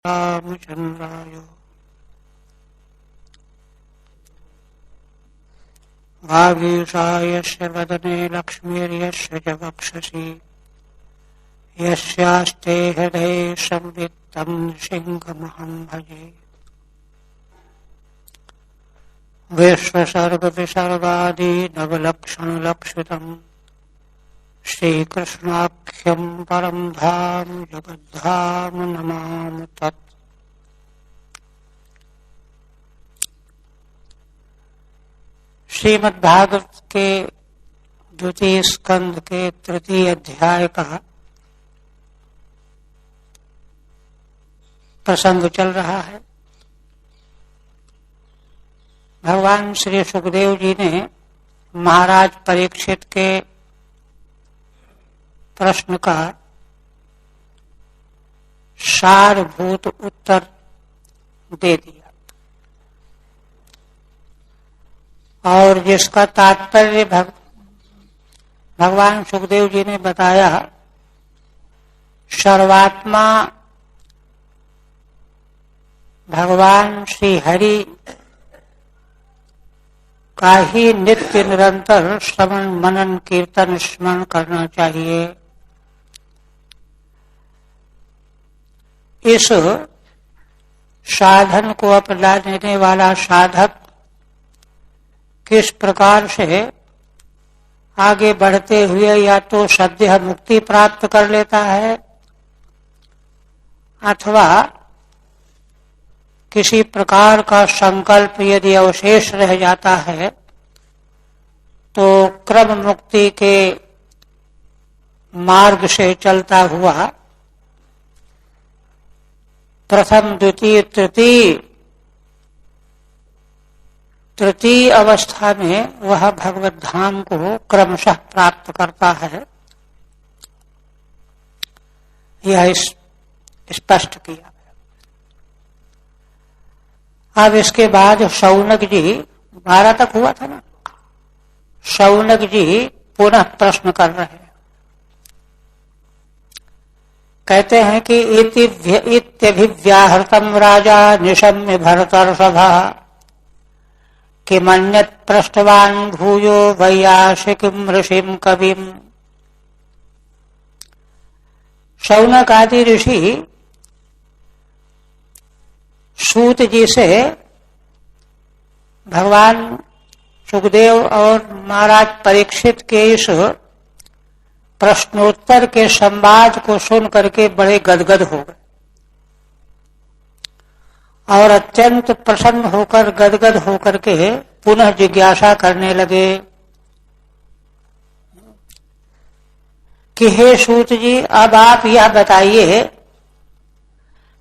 रामचंद्राय वागीशायस्य वदने लक्ष्मीर्यस्य च वक्षसि यस्यास्ते हृदये संवित्तं सिंहमहं भजे। विश्वसर्गविसर्गादि नवलक्षणलक्षितम् श्रीकृष्णाख्यं परं धाम जगद्धाम नमामि तत्। श्रीमद्भागवत के द्वितीय स्कंद के तृतीय अध्याय का प्रसंग चल रहा है। भगवान श्री सुखदेव जी ने महाराज परीक्षित के प्रश्न का सारभूत उत्तर दे दिया और जिसका तात्पर्य भगवान सुखदेव जी ने बताया। सर्वात्मा भगवान श्री हरि का ही नित्य निरंतर श्रवण मनन कीर्तन स्मरण करना चाहिए। इस साधन को अपना लेने वाला साधक किस प्रकार से आगे बढ़ते हुए या तो सद्य मुक्ति प्राप्त कर लेता है अथवा किसी प्रकार का संकल्प यदि अवशेष रह जाता है तो क्रम मुक्ति के मार्ग से चलता हुआ प्रथम द्वितीय तृतीय अवस्था में वह भगवत धाम को क्रमशः प्राप्त करता है। यह स्पष्ट किया। अब इसके बाद शौनक जी 12 तक हुआ था ना। शौनक जी पुनः प्रश्न कर रहे हैं। कहते हैं कि इत्यभिव्याहृतम राजा निशम्य भरतर्षभा किमन्यत् पृष्टवान् भूयो वैयासिकीं ऋषिं कविम्। शौनक आदि ऋषि सूत जी से भगवान सुखदेव और महाराज परीक्षित के इस प्रश्नोत्तर के संवाद को सुन करके बड़े गदगद हो गए और अत्यंत प्रसन्न होकर गदगद होकर के पुनः जिज्ञासा करने लगे कि हे सूत जी, अब आप यह बताइए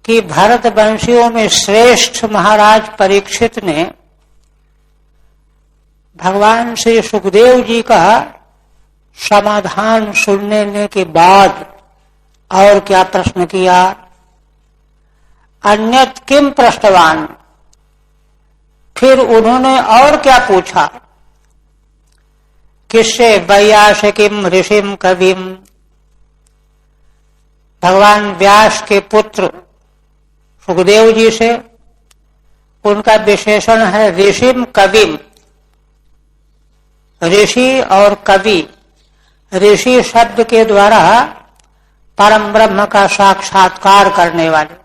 कि भरत वंशियों में श्रेष्ठ महाराज परीक्षित ने भगवान श्री सुखदेव जी का समाधान सुनने के बाद और क्या प्रश्न किया। अन्यत् किम पृष्टवान, फिर उन्होंने और क्या पूछा। किससे? वैयासिकीं ऋषिं कविम्, भगवान व्यास के पुत्र सुखदेव जी से। उनका विशेषण है ऋषिम कविम, ऋषि और कवि। ऋषि शब्द के द्वारा परम ब्रह्म का साक्षात्कार करने वाले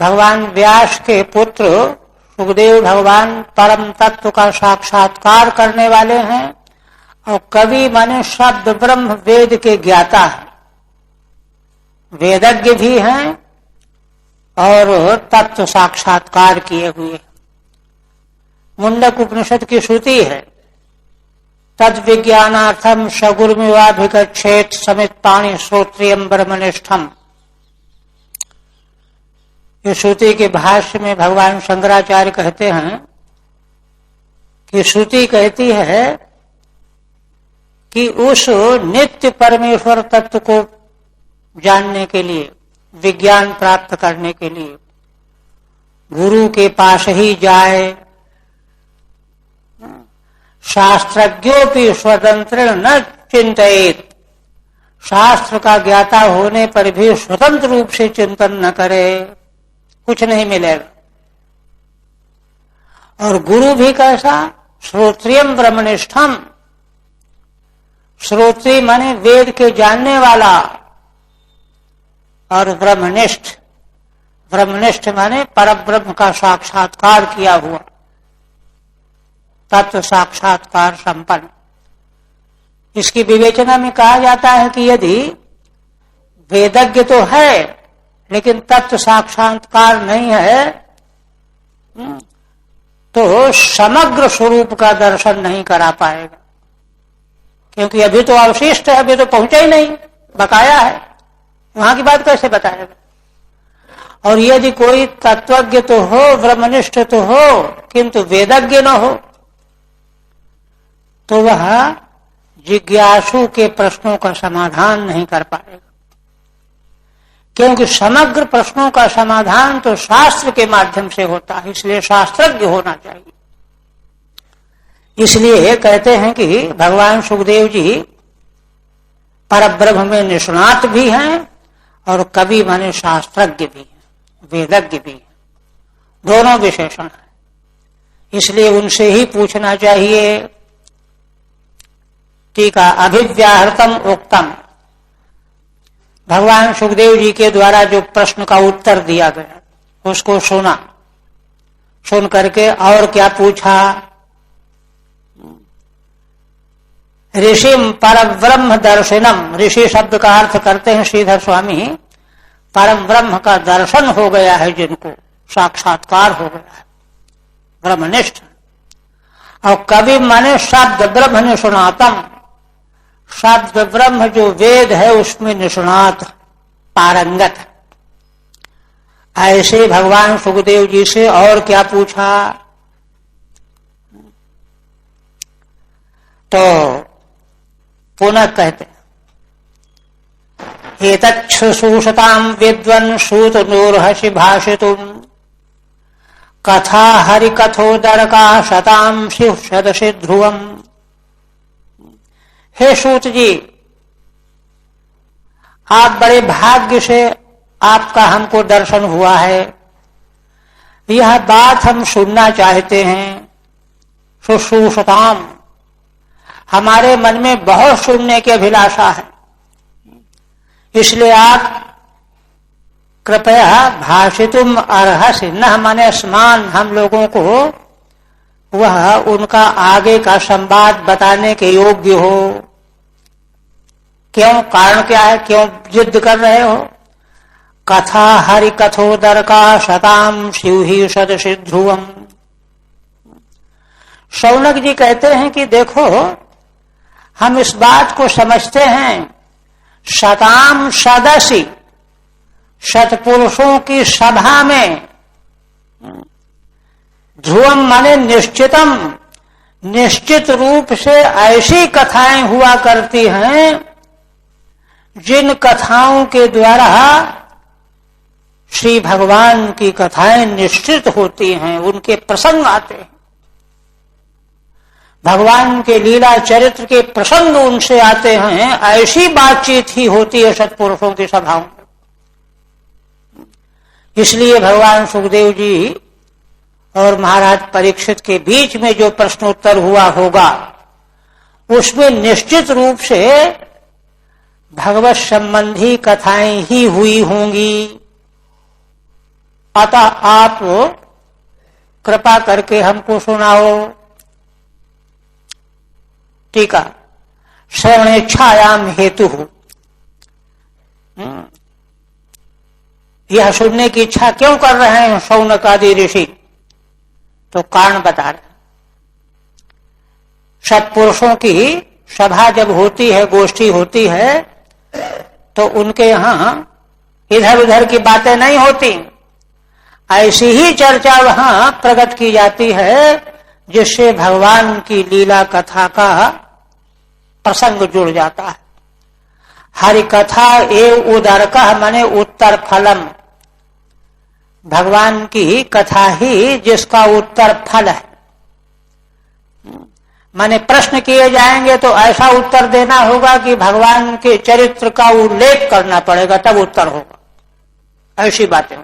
भगवान व्यास के पुत्र सुखदेव भगवान परम तत्व का साक्षात्कार करने वाले हैं। और कवि माने शब्द ब्रह्म वेद के ज्ञाता है, वेदज्ञ भी हैं और तत्व साक्षात्कार किए हुए। मुंडक उपनिषद की श्रुति है, तद विज्ञानार्थम सगुरुमिवाभिगच्छेत समित पाणि श्रोत्रियम ब्रह्मनिष्ठम। इस श्रुति के भाष्य में भगवान शंकराचार्य कहते हैं कि श्रुति कहती है कि उस नित्य परमेश्वर तत्व को जानने के लिए, विज्ञान प्राप्त करने के लिए गुरु के पास ही जाए। शास्त्रज्ञों की स्वतंत्र न चिंतित, शास्त्र का ज्ञाता होने पर भी स्वतंत्र रूप से चिंतन न करे, कुछ नहीं मिलेगा। और गुरु भी कैसा? श्रोत्रियम ब्रह्मनिष्ठम। श्रोत्री माने वेद के जानने वाला, और ब्रह्मनिष्ठ, ब्रह्मनिष्ठ माने परब्रह्म का साक्षात्कार किया हुआ, तत्व साक्षात्कार संपन्न। इसकी विवेचना में कहा जाता है कि यदि वेदज्ञ तो है लेकिन तत्व साक्षात्कार नहीं है तो समग्र स्वरूप का दर्शन नहीं करा पाएगा, क्योंकि अभी तो अवशिष्ट है, अभी तो पहुंचा ही नहीं, बकाया है, वहां की बात कैसे बताएगा। और यदि कोई तत्वज्ञ तो हो, ब्रह्मनिष्ठ तो हो, किंतु वेदज्ञ न हो, तो वह जिज्ञासु के प्रश्नों का समाधान नहीं कर पाएगा, क्योंकि समग्र प्रश्नों का समाधान तो शास्त्र के माध्यम से होता है, इसलिए शास्त्रज्ञ होना चाहिए। इसलिए कहते हैं कि भगवान सुखदेव जी परब्रह्म में निष्णात भी हैं और कवि माने शास्त्रज्ञ भी हैं, वेदज्ञ भी हैं, दोनों विशेषण हैं। इसलिए उनसे ही पूछना चाहिए। टीका अभिव्याहृतम उक्तम, भगवान सुखदेव जी के द्वारा जो प्रश्न का उत्तर दिया गया उसको सुना, सुन करके और क्या पूछा? ऋषिम परब्रह्म दर्शनम, ऋषि शब्द का अर्थ करते हैं श्रीधर स्वामी, परम ब्रह्म का दर्शन हो गया है जिनको, साक्षात्कार हो गया है, ब्रह्मनिष्ठ। और कवि माने शब्द ब्रह्म निष्णातम, शब्द ब्रह्म जो वेद है उसमें निष्णात, पारंगत। ऐसे भगवान सुखदेव जी से और क्या पूछा? तो पुनः कहते एतच्छ्रूषताम विद्वन् सूत नूर्हसि भाषितुम कथा हरिकथोदरका शताम शिव सदसि ध्रुवम। हे सूत जी, आप बड़े भाग्य से आपका हमको दर्शन हुआ है, यह बात हम सुनना चाहते हैं। सुश्रूषताम, हमारे मन में बहुत सुनने की अभिलाषा है, इसलिए आप कृपया भाषितुम अर्हसि, न माने स्मान, हम लोगों को वह उनका आगे का संवाद बताने के योग्य हो। क्यों? कारण क्या है? क्यों जिद कर रहे हो? कथा हरि कथोदर का शताम शिव ही सदसि ध्रुवम। शौनक जी कहते हैं कि देखो, हम इस बात को समझते हैं, शताम सदसि, सत्पुरुषों की सभा में, ध्रुवम माने निश्चितम, निश्चित रूप से ऐसी कथाएं हुआ करती हैं जिन कथाओं के द्वारा श्री भगवान की कथाएं निश्चित होती हैं, उनके प्रसंग आते हैं, भगवान के लीला चरित्र के प्रसंग उनसे आते हैं। ऐसी बातचीत ही होती है सत्पुरुषों की सभाओं में। इसलिए भगवान सुखदेव जी और महाराज परीक्षित के बीच में जो प्रश्नोत्तर हुआ होगा उसमें निश्चित रूप से भगवत संबंधी कथाएं ही हुई होंगी। अतः आप कृपा करके हमको सुनाओ। टीका श्रवणेच्छायाम हेतु, यह सुनने की इच्छा क्यों कर रहे हैं शौनक आदि ऋषि? तो कारण बता रहे, सत्पुरुषों की सभा जब होती है, गोष्ठी होती है, तो उनके यहां इधर उधर की बातें नहीं होती, ऐसी ही चर्चा वहां प्रकट की जाती है जिससे भगवान की लीला कथा का प्रसंग जुड़ जाता है। हरि कथा एव उदरका माने उत्तर फलम, भगवान की कथा ही जिसका उत्तर फल है, माने प्रश्न किए जाएंगे तो ऐसा उत्तर देना होगा कि भगवान के चरित्र का उल्लेख करना पड़ेगा, तब उत्तर होगा। ऐसी बातें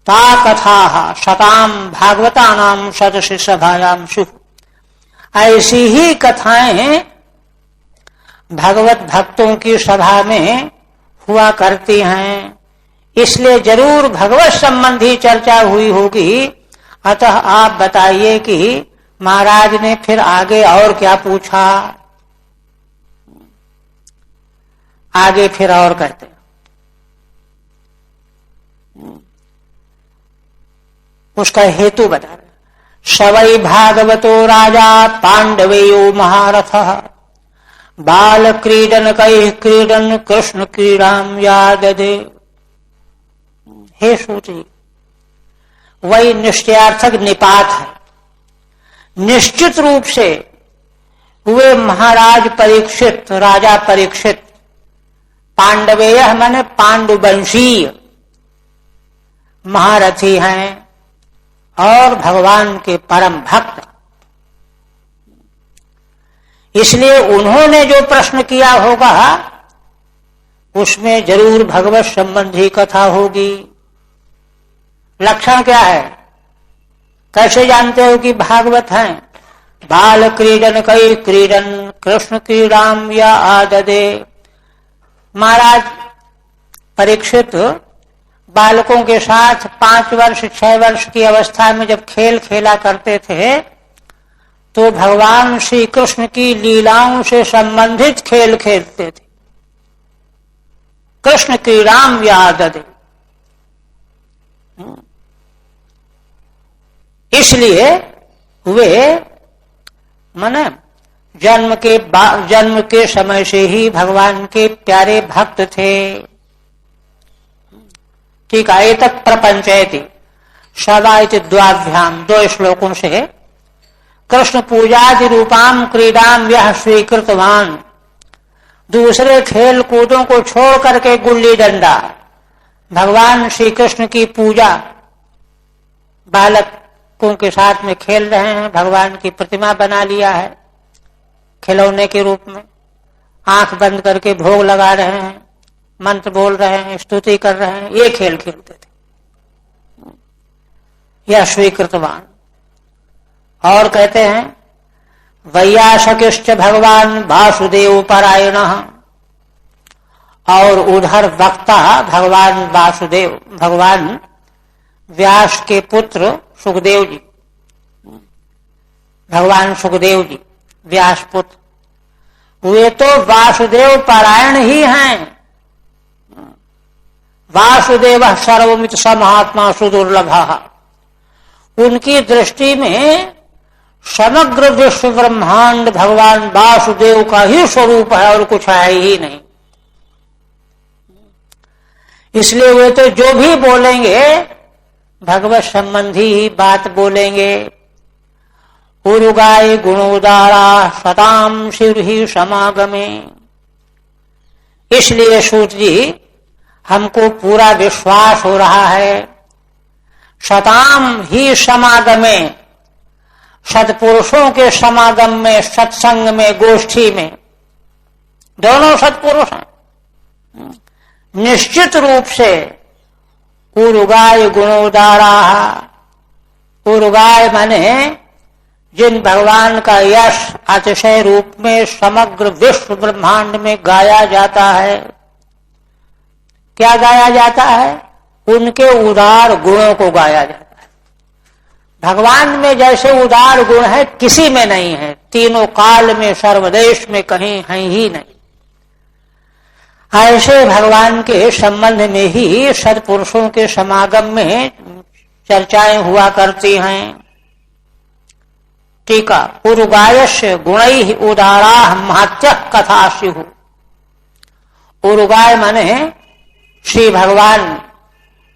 ता कथा शताम भागवतानाम सदस्य सभायाम शुभ, ऐसी ही कथाएं भगवत भक्तों की सभा में हुआ करती हैं, इसलिए जरूर भगवत संबंधी चर्चा हुई होगी। अतः आप बताइए कि महाराज ने फिर आगे और क्या पूछा। आगे फिर और कहते हैं, उसका हेतु बता रहे। सवै भागवतो राजा पांडवेयो महारथः बाल क्रीडन कई क्रीडन कृष्ण क्रीडाम याददे। हे सूची, वही निश्चयार्थक निपात है। निश्चित रूप से वे महाराज परीक्षित, राजा परीक्षित, पांडवेय माने पांडुवंशीय महारथी हैं और भगवान के परम भक्त। इसलिए उन्होंने जो प्रश्न किया होगा उसमें जरूर भगवत संबंधी कथा होगी। लक्षण क्या है, कैसे जानते हो कि भागवत हैं? बाल क्रीडन कई क्रीडन कृष्ण क्रीडाम या आददे। महाराज परीक्षित बालकों के साथ 5 वर्ष 6 वर्ष की अवस्था में जब खेल खेला करते थे तो भगवान श्री कृष्ण की लीलाओं से संबंधित खेल खेलते थे। कृष्ण क्रीडाम या आददे। इसलिए वे माने जन्म के समय से ही भगवान के प्यारे भक्त थे। ठीक है, एतत् प्रपंचयति सदा इति द्वाभ्याम, 2 श्लोकों से कृष्ण पूजादि रूपाम क्रीडाम यह स्वीकृतवान। दूसरे खेल कूदों को छोड़ करके गुल्ली डंडा, भगवान श्री कृष्ण की पूजा, बालकों के साथ में खेल रहे हैं, भगवान की प्रतिमा बना लिया है खिलौने के रूप में, आंख बंद करके भोग लगा रहे हैं, मंत्र बोल रहे हैं, स्तुति कर रहे हैं, ये खेल खेलते थे। यह स्वीकृतवान। और कहते हैं वैयासकिश्च भगवान वासुदेव परायण, और उधर वक्ता भगवान वासुदेव, भगवान व्यास के पुत्र सुखदेव जी, भगवान सुखदेव जी व्यास पुत्र, वे तो वासुदेव परायण ही हैं। वासुदेव सर्वमित स महात्मा सुदुर्लभ। उनकी दृष्टि में समग्र विश्व ब्रह्मांड भगवान वासुदेव का ही स्वरूप है और कुछ है ही नहीं। इसलिए वे तो जो भी बोलेंगे भगवत संबंधी ही बात बोलेंगे। उरुगाय गुणोदारा सताम शिव ही समागमे। इसलिए सूत जी हमको पूरा विश्वास हो रहा है, सताम ही समागमे, सत्पुरुषों के समागम में, सत्संग में, गोष्ठी में, दोनों सत्पुरुष हैं। निश्चित रूप से उरुगाय गुणोदारा, उरुगाय माने जिन भगवान का यश अतिशय रूप में समग्र विश्व ब्रह्मांड में गाया जाता है। क्या गाया जाता है? उनके उदार गुणों को गाया जाता है। भगवान में जैसे उदार गुण है किसी में नहीं है, तीनों काल में सर्वदेश में कहीं है ही नहीं। ऐसे भगवान के संबंध में ही सत्पुरुषों के समागम में चर्चाएं हुआ करती हैं। टीका उरुगायस्य गुणैः उदाराः महत्य कथा स्युः। उरुगाय माने श्री भगवान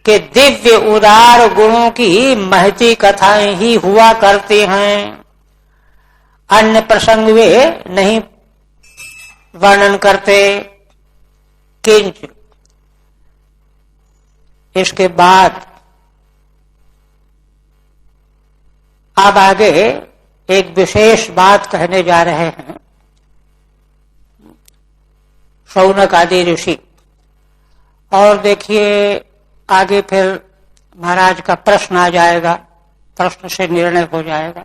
के दिव्य उदार गुणों की महती कथाएं ही हुआ करती हैं। अन्य प्रसंग वे नहीं वर्णन करते। किंच इसके बाद अब आगे एक विशेष बात कहने जा रहे हैं शौनक आदि ऋषि। और देखिए आगे फिर महाराज का प्रश्न आ जाएगा, प्रश्न से निर्णय हो जाएगा।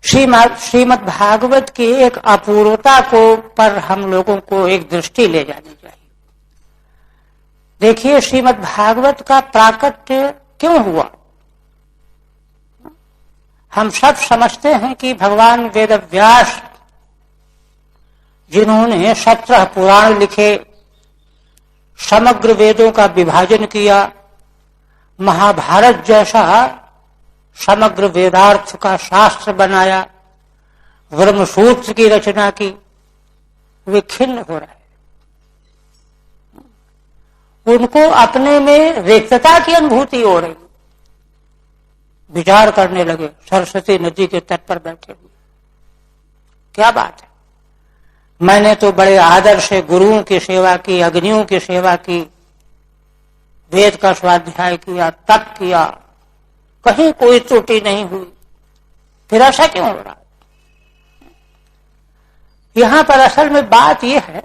श्रीमद् भागवत की एक अपूर्वता को पर हम लोगों को एक दृष्टि ले जानी चाहिए। देखिए श्रीमद् भागवत का प्राकट्य क्यों हुआ। हम सब समझते हैं कि भगवान वेदव्यास जिन्होंने 17 पुराण लिखे, समग्र वेदों का विभाजन किया, महाभारत जैसा समग्र वेदार्थ का शास्त्र बनाया, ब्रह्मसूत्र की रचना की, वे खिन्न हो रहे। उनको अपने में रिक्तता की अनुभूति हो रही। विचार करने लगे सरस्वती नदी के तट पर बैठे हुए, क्या बात है, मैंने तो बड़े आदर से गुरुओं की सेवा की, अग्नियों की सेवा की, वेद का स्वाध्याय किया, तप किया, कहीं कोई त्रुटि नहीं हुई, फिर ऐसा क्यों हो रहा। यहां पर असल में बात यह है,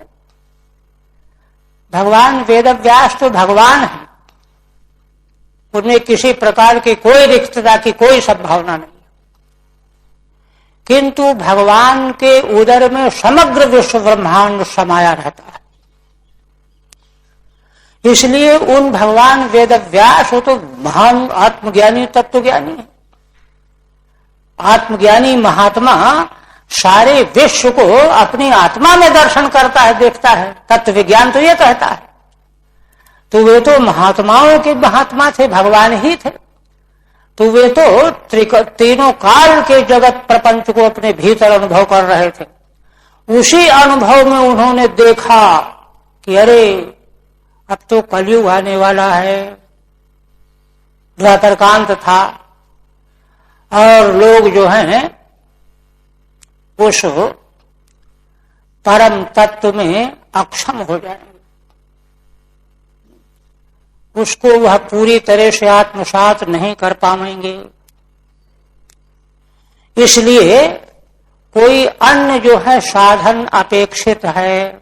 भगवान वेदव्यास तो भगवान है, उनमें किसी प्रकार की कोई रिक्तता की कोई संभावना नहीं, किंतु भगवान के उदर में समग्र विश्व ब्रह्मांड समाया रहता है। इसलिए उन भगवान वेदव्यास हो तो महान आत्मज्ञानी तत्वज्ञानी है। आत्मज्ञानी महात्मा सारे विश्व को अपनी आत्मा में दर्शन करता है, देखता है। तत्व विज्ञान तो ये कहता है। तो वे तो महात्माओं के महात्मा थे, भगवान ही थे। तो वे तो तीनों काल के जगत प्रपंच को अपने भीतर अनुभव कर रहे थे। उसी अनुभव में उन्होंने देखा कि अरे अब तो कलयुग आने वाला है। द्वापरकांत था और लोग जो हैं उस परम तत्व में अक्षम हो जाएंगे, उसको वह पूरी तरह से आत्मसात नहीं कर पाएंगे। इसलिए कोई अन्य जो है साधन अपेक्षित है,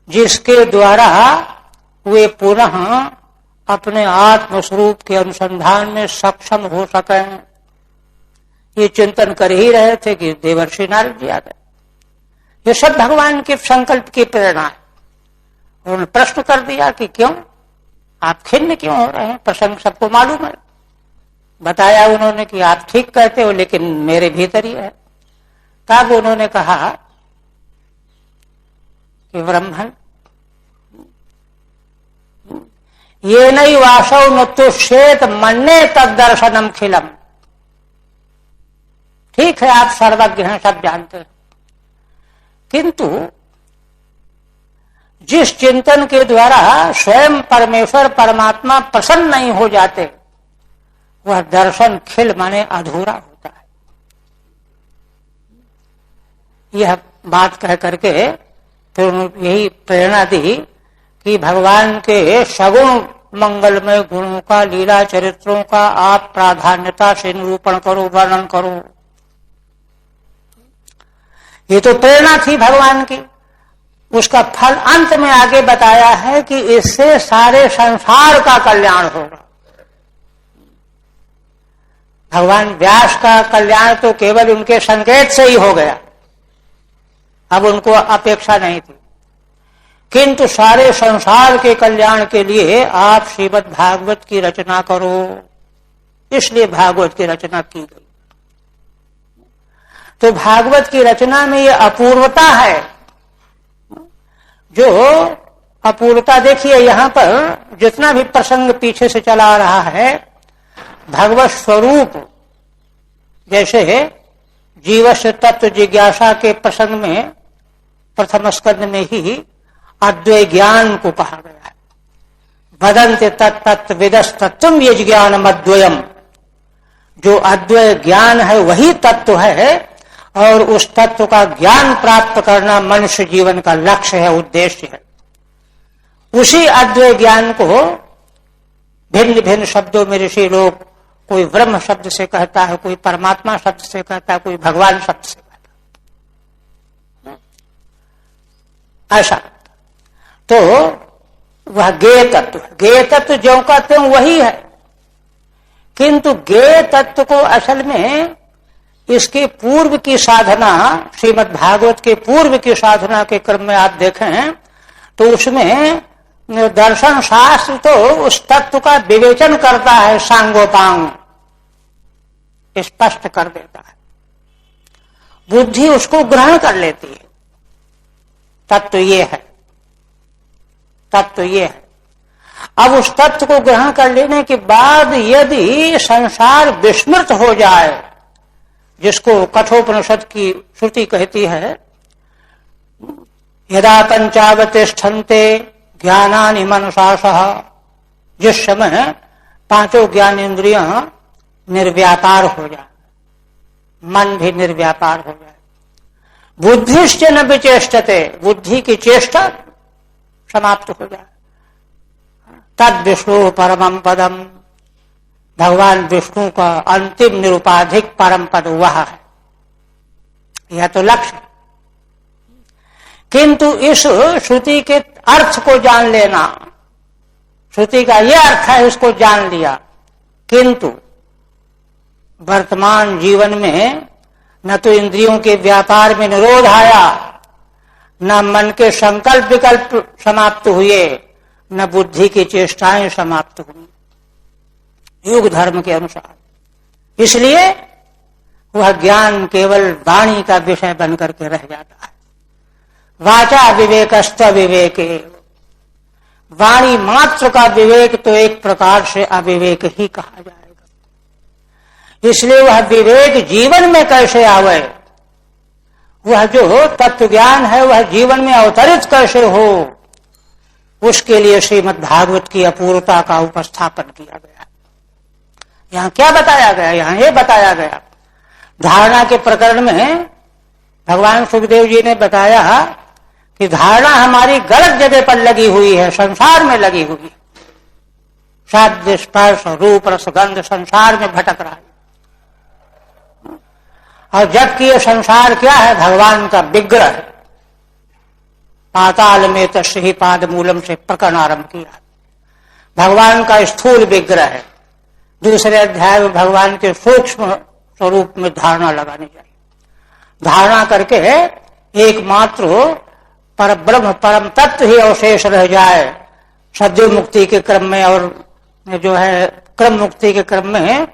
जिसके द्वारा वे पुनः अपने आत्मस्वरूप के अनुसंधान में सक्षम हो सकें। ये चिंतन कर ही रहे थे कि देवर्षि नारद जी आ गए। ये सब भगवान के संकल्प की प्रेरणा है। उन्होंने प्रश्न कर दिया कि क्यों आप खिन्न क्यों हो रहे हैं, प्रसंग सबको मालूम है। बताया उन्होंने कि आप ठीक कहते हो लेकिन मेरे भीतर ही है। तब उन्होंने कहा कि ब्रह्मन ये नहीं वासव न तो श्वेत मन्ने तद दर्शनम खिलम। ठीक है आप सर्वज्ञ हैं, सब जानते हैं, किंतु जिस चिंतन के द्वारा स्वयं परमेश्वर परमात्मा प्रसन्न नहीं हो जाते, वह दर्शन खिल माने अधूरा होता है। यह बात कह करके फिर यही प्रेरणा दी कि भगवान के सगुण मंगलमय गुणों का, लीला चरित्रों का आप प्राधान्यता से निरूपण करो, वर्णन करो। ये तो प्रेरणा थी भगवान की। उसका फल अंत में आगे बताया है कि इससे सारे संसार का कल्याण होगा। भगवान व्यास का कल्याण तो केवल उनके संकेत से ही हो गया, अब उनको अपेक्षा नहीं थी, किंतु सारे संसार के कल्याण के लिए आप श्रीमद् भागवत की रचना करो। इसलिए भागवत की रचना की गई। तो भागवत की रचना में ये अपूर्वता है। जो अपूर्वता देखिए, यहां पर जितना भी प्रसंग पीछे से चला आ रहा है, भगवत स्वरूप जैसे जीवस्य तत्व जिज्ञासा के प्रसंग में प्रथम स्कंद में ही अद्वैत ज्ञान को कहा गया है। वदन्ते तत्तत्व विदस्तत्वम ये ज्ञानम अद्वयम। जो अद्वैत ज्ञान है वही तत्व है, और उस तत्व का ज्ञान प्राप्त करना मनुष्य जीवन का लक्ष्य है, उद्देश्य है। उसी अद्वैत ज्ञान को भिन्न भिन्न शब्दों में ऋषि लोग कोई ब्रह्म शब्द से कहता है, कोई परमात्मा शब्द से कहता है, कोई भगवान शब्द से कहता है, ऐसा। तो वह ज्ञेय तत्व है। ज्ञेय तत्व जो कहते हैं वही है, किंतु ज्ञेय तत्व को असल में इसके पूर्व की साधना, श्रीमद् भागवत के पूर्व की साधना के क्रम में आप देखें तो उसमें दर्शन शास्त्र तो उस तत्व का विवेचन करता है, सांगोपांग स्पष्ट कर देता है, बुद्धि उसको ग्रहण कर लेती है। तत्व ये है, तत्व ये है। अब उस तत्व को ग्रहण कर लेने के बाद यदि संसार विस्मृत हो जाए, जिसको कठोपनिषद की श्रुति कहती है, यदा पंचावतिष्ठन्ते ज्ञानानि मनसासः, जिस समय पांचों ज्ञानेन्द्रियां निर्व्यापार हो जाए, मन भी निर्व्यापार हो जाए, बुद्धिश्च न विचेष्टते, बुद्धि की चेष्टा समाप्त हो जाए, तद विष्णु परमं पदम, भगवान विष्णु का अंतिम निरुपाधिक परम पद वह है। यह तो लक्ष्य। किंतु इस श्रुति के अर्थ को जान लेना, श्रुति का यह अर्थ है, उसको जान लिया, किंतु वर्तमान जीवन में न तो इंद्रियों के व्यापार में निरोध आया, न मन के संकल्प विकल्प समाप्त हुए, न बुद्धि की चेष्टाएं समाप्त हुई युग धर्म के अनुसार। इसलिए वह ज्ञान केवल वाणी का विषय बनकर के रह जाता है। वाचा विवेकस्त विवेके, वाणी मात्र का विवेक तो एक प्रकार से अविवेक ही कहा जाएगा। इसलिए वह विवेक जीवन में कैसे आवे, वह जो तत्व ज्ञान है वह जीवन में अवतरित कैसे हो, उसके लिए श्रीमद् भागवत की अपूर्वता का उपस्थापन किया गया। यहां क्या बताया गया, यहां ये बताया गया, धारणा के प्रकरण में भगवान सुखदेव जी ने बताया कि धारणा हमारी गलत जगह पर लगी हुई है, संसार में लगी हुई है, शब्द स्पर्श रूप रसगंध संसार में भटक रहा है। और जबकि ये संसार क्या है, भगवान का विग्रह। पाताल में तस्हि पाद मूलम से प्रकरण आरंभ किया, भगवान का स्थूल विग्रह है। दूसरे अध्याय में भगवान के सूक्ष्म स्वरूप में धारणा लगानी चाहिए। धारणा करके एकमात्र परब्रह्म परम तत्व ही अवशेष रह जाए, सद्यो मुक्ति के क्रम में और जो है क्रम मुक्ति के क्रम में,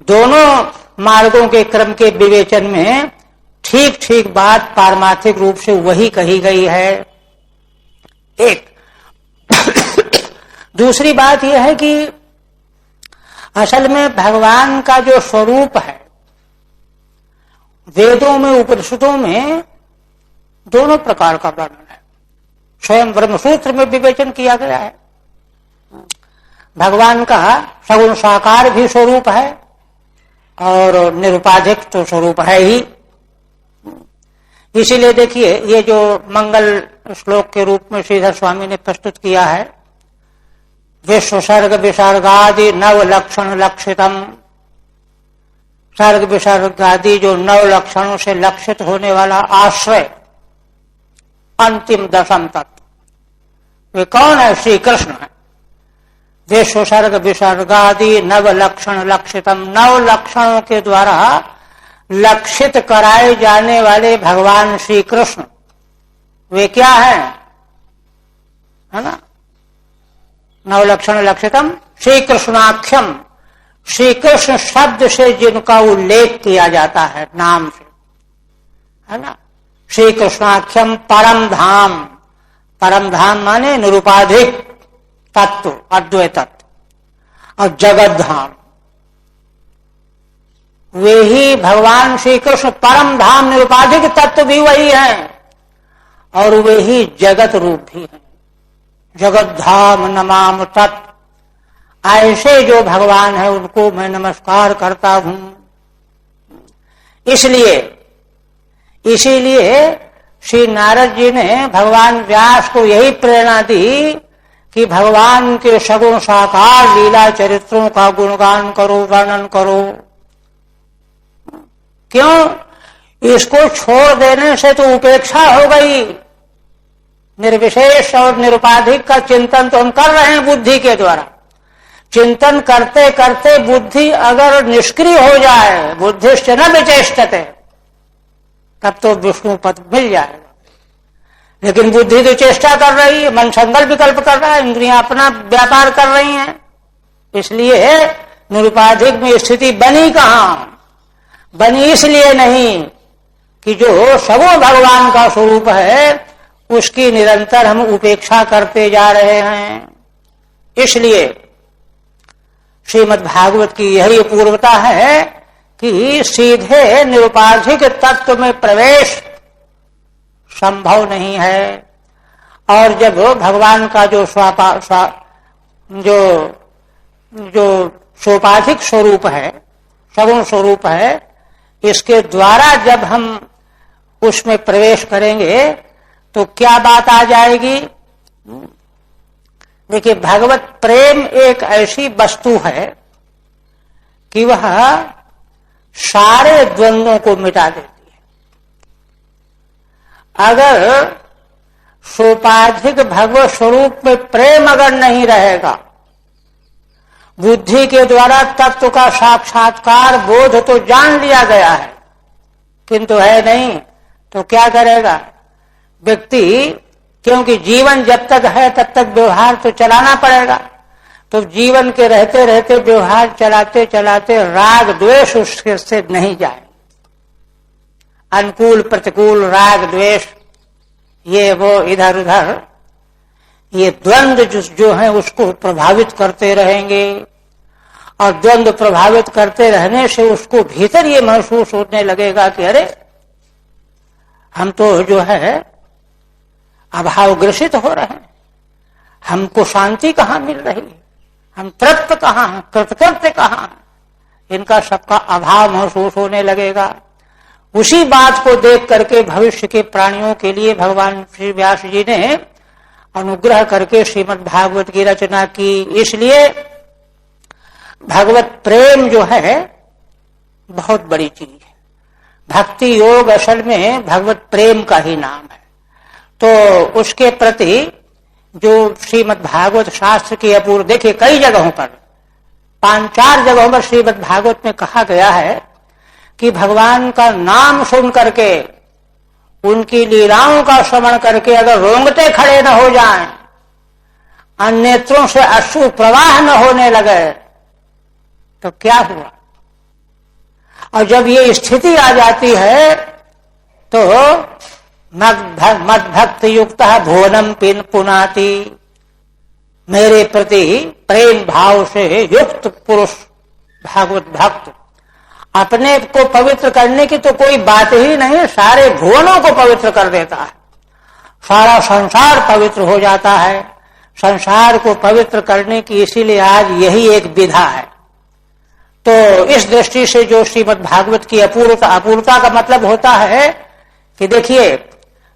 दोनों मार्गों के क्रम के विवेचन में ठीक ठीक बात पारमार्थिक रूप से वही कही गई है। एक दूसरी बात यह है कि असल में भगवान का जो स्वरूप है, वेदों में उपनिषदों में दोनों प्रकार का वर्णन है। स्वयं ब्रह्मसूत्र में विवेचन किया गया है। भगवान का सगुण साकार भी स्वरूप है और निरुपाधिक तो स्वरूप है ही। इसीलिए देखिए ये जो मंगल श्लोक के रूप में श्रीधर स्वामी ने प्रस्तुत किया है, विश्व सर्ग विसर्गादि नव लक्षण लक्षितम, सर्ग विसर्गादि जो नव लक्षणों से लक्षित होने वाला आश्रय, अंतिम दशम तत्व वे कौन है? श्री कृष्ण है। विश्व सर्ग विसर्गादि नव लक्षण लक्षितम, नव लक्षणों के द्वारा लक्षित कराए जाने वाले भगवान श्री कृष्ण वे क्या है ना? नव लक्षण लक्षितम श्री कृष्णाख्यम, श्री कृष्ण शब्द से जिनका उल्लेख किया जाता है नाम से, है ना? श्री कृष्णाख्यम परम धाम, परम धाम माने निरुपाधिक तत्व, अद्वैत तत्व, और जगत धाम, वे ही भगवान श्री कृष्ण परम धाम निरुपाधिक तत्व भी वही है और वे ही जगत रूप भी है। जगत धाम नमाम तत्, ऐसे जो भगवान है उनको मैं नमस्कार करता हूं। इसीलिए श्री नारद जी ने भगवान व्यास को यही प्रेरणा दी कि भगवान के सगुण साकार लीला चरित्रों का गुणगान करो, वर्णन करो। क्यों? इसको छोड़ देने से तो उपेक्षा हो गई। निर्विशेष और निरुपाधिक का चिंतन तो हम कर रहे हैं बुद्धि के द्वारा। चिंतन करते करते बुद्धि अगर निष्क्रिय हो जाए, बुद्धिश्च न विचेष्टते, तब तो विष्णु पद मिल जाएगा। लेकिन बुद्धि तो चेष्टा कर रही है, मन संकल्प विकल्प कर रहा है, इंद्रियां अपना व्यापार कर रही हैं। इसलिए निरुपाधिक में स्थिति बनी कहां? बनी इसलिए नहीं कि जो सगुण भगवान का स्वरूप है उसकी निरंतर हम उपेक्षा करते जा रहे हैं। इसलिए श्रीमद् भागवत की यही अपूर्वता है कि सीधे निरुपाधिक तत्व में प्रवेश संभव नहीं है। और जब भगवान का जो सोपाधिक स्वरूप है, सगुण स्वरूप है, इसके द्वारा जब हम उसमें प्रवेश करेंगे तो क्या बात आ जाएगी? देखिए, भगवत प्रेम एक ऐसी वस्तु है कि वह सारे द्वंद्वों को मिटा देती है। अगर सोपाधिक भगवत स्वरूप में प्रेम अगर नहीं रहेगा, बुद्धि के द्वारा तत्व का साक्षात्कार बोध तो जान लिया गया है, किंतु है नहीं, तो क्या करेगा व्यक्ति? क्योंकि जीवन जब तक है तब तक व्यवहार तो चलाना पड़ेगा। तो जीवन के रहते रहते व्यवहार चलाते चलाते राग द्वेष उसके से नहीं जाए। अनुकूल प्रतिकूल राग द्वेष, ये वो इधर उधर, ये द्वंद्व जो है उसको प्रभावित करते रहेंगे। और द्वंद्व प्रभावित करते रहने से उसको भीतर ये महसूस होने लगेगा कि अरे, हम तो जो है अभावग्रसित हो रहे हैं, हमको शांति कहाँ मिल रही है, हम तृप्त कहाँ हैं, कृतकृत्य कहाँ हैं, इनका सबका अभाव महसूस होने लगेगा। उसी बात को देख करके भविष्य के प्राणियों के लिए भगवान श्री व्यास जी ने अनुग्रह करके श्रीमद् भागवत की रचना की। इसलिए भगवत प्रेम जो है बहुत बड़ी चीज है। भक्ति योग असल में भगवत प्रेम का ही नाम है। तो उसके प्रति जो श्रीमद् भागवत शास्त्र की अपूर्व, देखिए कई जगहों पर, 5-4 जगहों पर श्रीमद् भागवत में कहा गया है कि भगवान का नाम सुन करके, उनकी लीलाओं का श्रवण करके अगर रोंगटे खड़े न हो जाएं, नेत्रों से अश्रु प्रवाह न होने लगे, तो क्या हुआ? और जब ये स्थिति आ जाती है तो मद भक्त युक्त भुवनम पिन पुनाति, मेरे प्रति प्रेम भाव से युक्त पुरुष भागवत भक्त, अपने को पवित्र करने की तो कोई बात ही नहीं, सारे भुवनों को पवित्र कर देता है। सारा संसार पवित्र हो जाता है। संसार को पवित्र करने की इसीलिए आज यही एक विधा है। तो इस दृष्टि से जो श्रीमद् भागवत की अपूर्वता का मतलब होता है कि देखिए,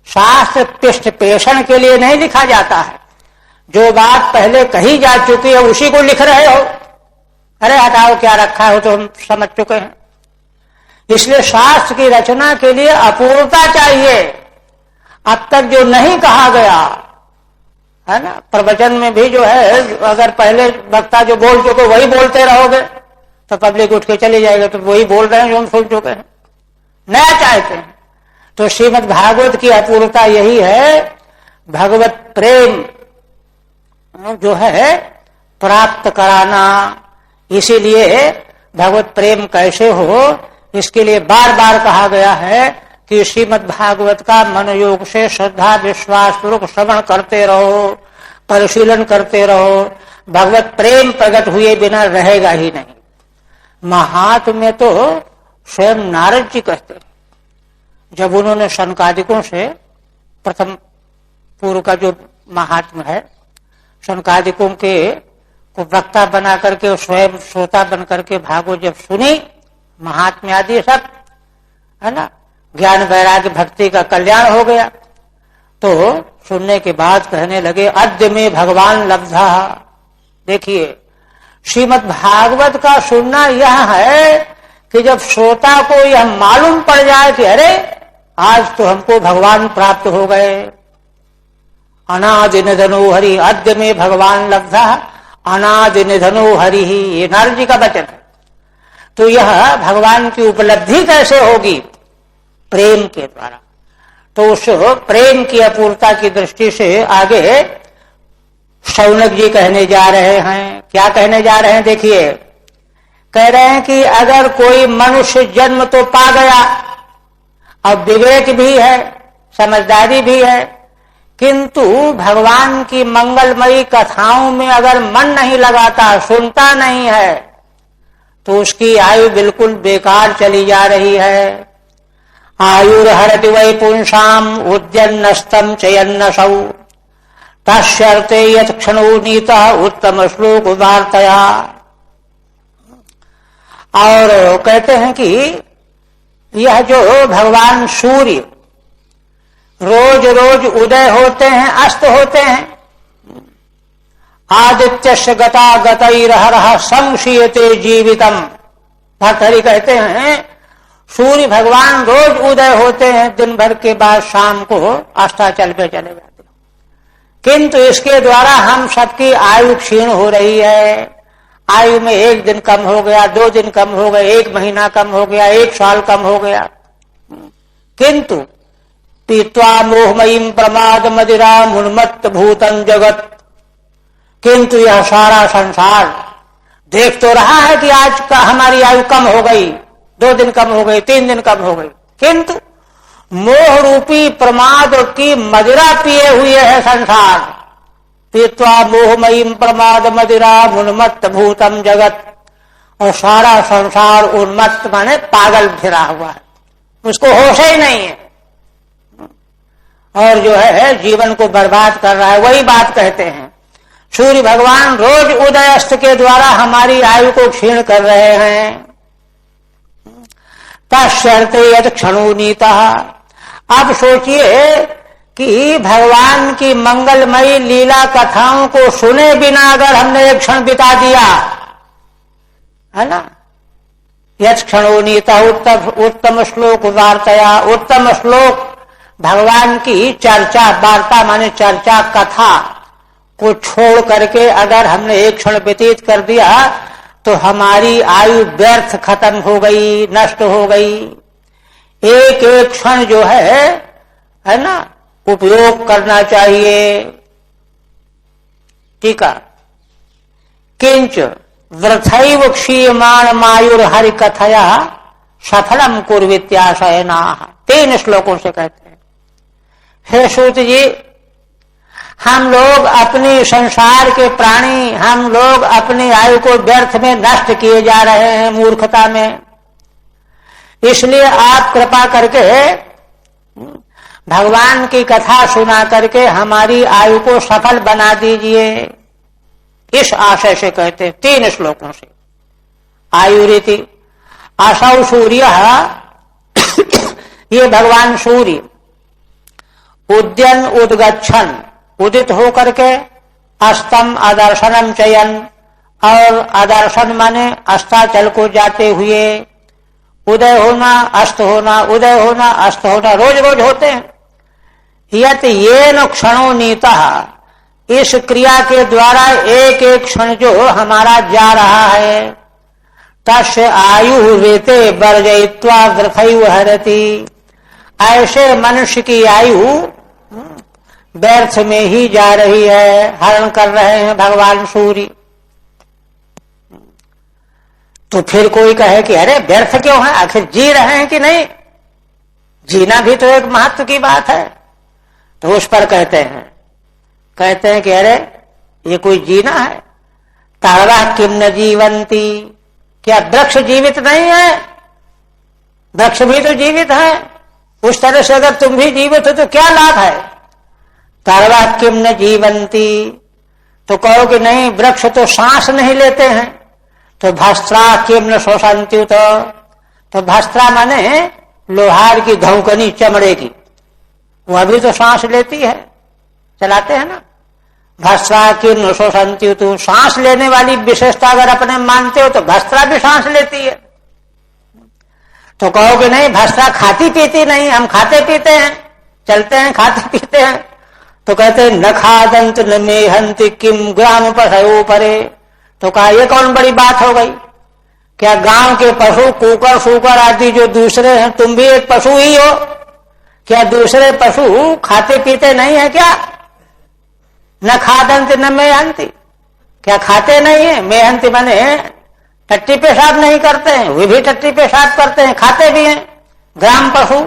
शास्त्र पृष्ठ पेषण के लिए नहीं लिखा जाता है। जो बात पहले कही जा चुकी है उसी को लिख रहे हो, अरे हटाओ क्या रखा हो तो हम समझ चुके हैं। इसलिए शास्त्र की रचना के लिए अपूर्वता चाहिए। अब तक जो नहीं कहा गया है ना, प्रवचन में भी जो है, अगर पहले वक्ता जो बोल चुके वही बोलते रहोगे तो पब्लिक उठ के चली जाएगा, तो वही बोल रहे हैं जो हम सुन चुके हैं, नया चाहते हैं। तो श्रीमद् भागवत की अपूर्वता यही है, भगवत प्रेम जो है प्राप्त कराना। इसीलिए भगवत प्रेम कैसे हो, इसके लिए बार बार कहा गया है कि श्रीमद् भागवत का मनोयोग से श्रद्धा विश्वास पूर्वक श्रवण करते रहो, परिशीलन करते रहो। भगवत प्रेम प्रकट हुए बिना रहेगा ही नहीं। महात्म्य तो स्वयं नारद जी कहते हैं, जब उन्होंने शनकादिकों से, प्रथम पूर्व का जो महात्म्य है, शनकादिकों के को वक्ता बना करके स्वयं श्रोता बन करके भागवत जब सुनी, महात्म्य आदि सब है ना, ज्ञान वैराग्य भक्ति का कल्याण हो गया। तो सुनने के बाद कहने लगे अद्य में भगवान लब्धा। देखिए, श्रीमद् भागवत का सुनना यह है कि जब श्रोता को यह मालूम पड़ जाए कि अरे आज तो हमको भगवान प्राप्त हो गए। अनादि निधनो हरि, अद्य में भगवान लब्धा अनादि निधनो हरि, ये नारद जी का वचन है। तो यह भगवान की उपलब्धि कैसे होगी? प्रेम के द्वारा। तो उस प्रेम की अपूर्णता की दृष्टि से आगे शौनक जी कहने जा रहे हैं। क्या कहने जा रहे हैं? देखिए, कह रहे हैं कि अगर कोई मनुष्य जन्म तो पा गया, अब विवेक भी है, समझदारी भी है, किंतु भगवान की मंगलमयी कथाओं में अगर मन नहीं लगाता, सुनता नहीं है, तो उसकी आयु बिल्कुल बेकार चली जा रही है। आयुर्हरति वै पुंसाम उद्यन्नस्तम चयन्नसौ तस्यर्थे यत् क्षणो नीतः उत्तम श्लोक वार्तया। और कहते हैं कि यह जो भगवान सूर्य रोज रोज उदय होते हैं, अस्त होते हैं, आदित्यस्य गता गतैरहरः संशीयते जीवितम। भर्तहरि कहते हैं सूर्य भगवान रोज उदय होते हैं, दिन भर के बाद शाम को अस्ताचल पे चले जाते हैं, किंतु इसके द्वारा हम सबकी आयु क्षीण हो रही है। आयु में 1 दिन कम हो गया, 2 दिन कम हो गए, 1 महीना कम हो गया, 1 साल कम हो गया। किंतु पीत्वा मोहमयीम प्रमाद मदिरा उन्मत्त भूतम जगत, किंतु यह सारा संसार देख तो रहा है कि आज का हमारी आयु कम हो गई, 2 दिन कम हो गई, 3 दिन कम हो गई, किंतु मोह रूपी प्रमाद की मदिरा पिए हुए है संसार। पीत्वा मोहमयीम प्रमाद मदिरा उन्मत्त भूतम जगत, और सारा संसार उन्मत्त माने पागल फिरा हुआ है, उसको होश ही नहीं है, और जो है जीवन को बर्बाद कर रहा है। वही बात कहते हैं, सूर्य भगवान रोज उदयस्त के द्वारा हमारी आयु को क्षीण कर रहे हैं। तस्यर्थे यत् क्षणो नीतः। अब सोचिए कि भगवान की मंगलमयी लीला कथाओं को सुने बिना अगर हमने 1 क्षण बिता दिया है ना, यत् क्षणो नीतः उत्तम श्लोक वार्तया। उत्तम श्लोक भगवान की चर्चा, वार्ता माने चर्चा, कथा को छोड़ करके अगर हमने 1 क्षण व्यतीत कर दिया तो हमारी आयु व्यर्थ खत्म हो गई, नष्ट हो गई। एक एक क्षण जो है ना, उपयोग करना चाहिए। टीका, किंच वृथैव क्षीयमाण मायुर हरि कथया सफलम कुर्वित्याशयना। 3 श्लोकों से कहते हैं, हे सूत जी, हम लोग अपने संसार के प्राणी, हम लोग अपनी आयु को व्यर्थ में नष्ट किए जा रहे हैं, मूर्खता में। इसलिए आप कृपा करके भगवान की कथा सुना करके हमारी आयु को सफल बना दीजिए। इस आशय से कहते हैं 3 श्लोकों से। आयु रीति असौ सूर्य, ये भगवान सूर्य उद्यन उद्गच्छन, उदित होकर के, अस्तम आदर्शनम चयन, और आदर्शन माने अस्ताचल को जाते हुए, उदय होना अस्त होना, उदय होना अस्त होना, रोज रोज होते हैं। यत येन क्षणो नीतः, इस क्रिया के द्वारा एक एक क्षण जो हमारा जा रहा है, तस्य आयु रेते वर्जयित्वा वृथैव हरति। ऐसे मनुष्य की आयु व्यर्थ में ही जा रही है, हरण कर रहे हैं भगवान सूर्य। तो फिर कोई कहे कि अरे व्यर्थ क्यों है, आखिर जी रहे हैं कि नहीं? जीना भी तो एक महत्व की बात है। तो उस पर कहते हैं कि अरे ये कोई जीना है? तारा किम न जीवंती, क्या वृक्ष जीवित नहीं है? वृक्ष भी तो जीवित है। उस तरह से अगर तुम भी जीवित हो तो क्या लाभ है? तारवा किम न जीवंती, तो कहो कि नहीं वृक्ष तो सांस नहीं लेते हैं। तो भस्त्रा किम न शोषंती, तो भस्त्रा माने लोहार की धौकनी, चमड़े की, वह भी तो सांस लेती है। चलाते हैं ना। भस्त्रा की शोषंती, तो सांस लेने वाली विशेषता अगर अपने मानते हो तो भस्त्रा भी सांस लेती है। तो कहोगे नहीं भस्त्रा खाती पीती नहीं, हम खाते पीते हैं, चलते हैं खाते पीते हैं। तो कहते हैं न खादंत न मेहंत किम ग्राम पशु परे। तो कहा ये कौन बड़ी बात हो गई, क्या गांव के पशु कुकर सूकर आदि जो दूसरे हैं, तुम भी एक पशु ही हो, क्या दूसरे पशु खाते पीते नहीं है क्या? न खादंत न मेहंती, क्या खाते नहीं है? मेहंती माने टट्टी पेशाब नहीं करते हैं, वे भी टट्टी पेशाब करते हैं, खाते भी हैं। ग्राम पशु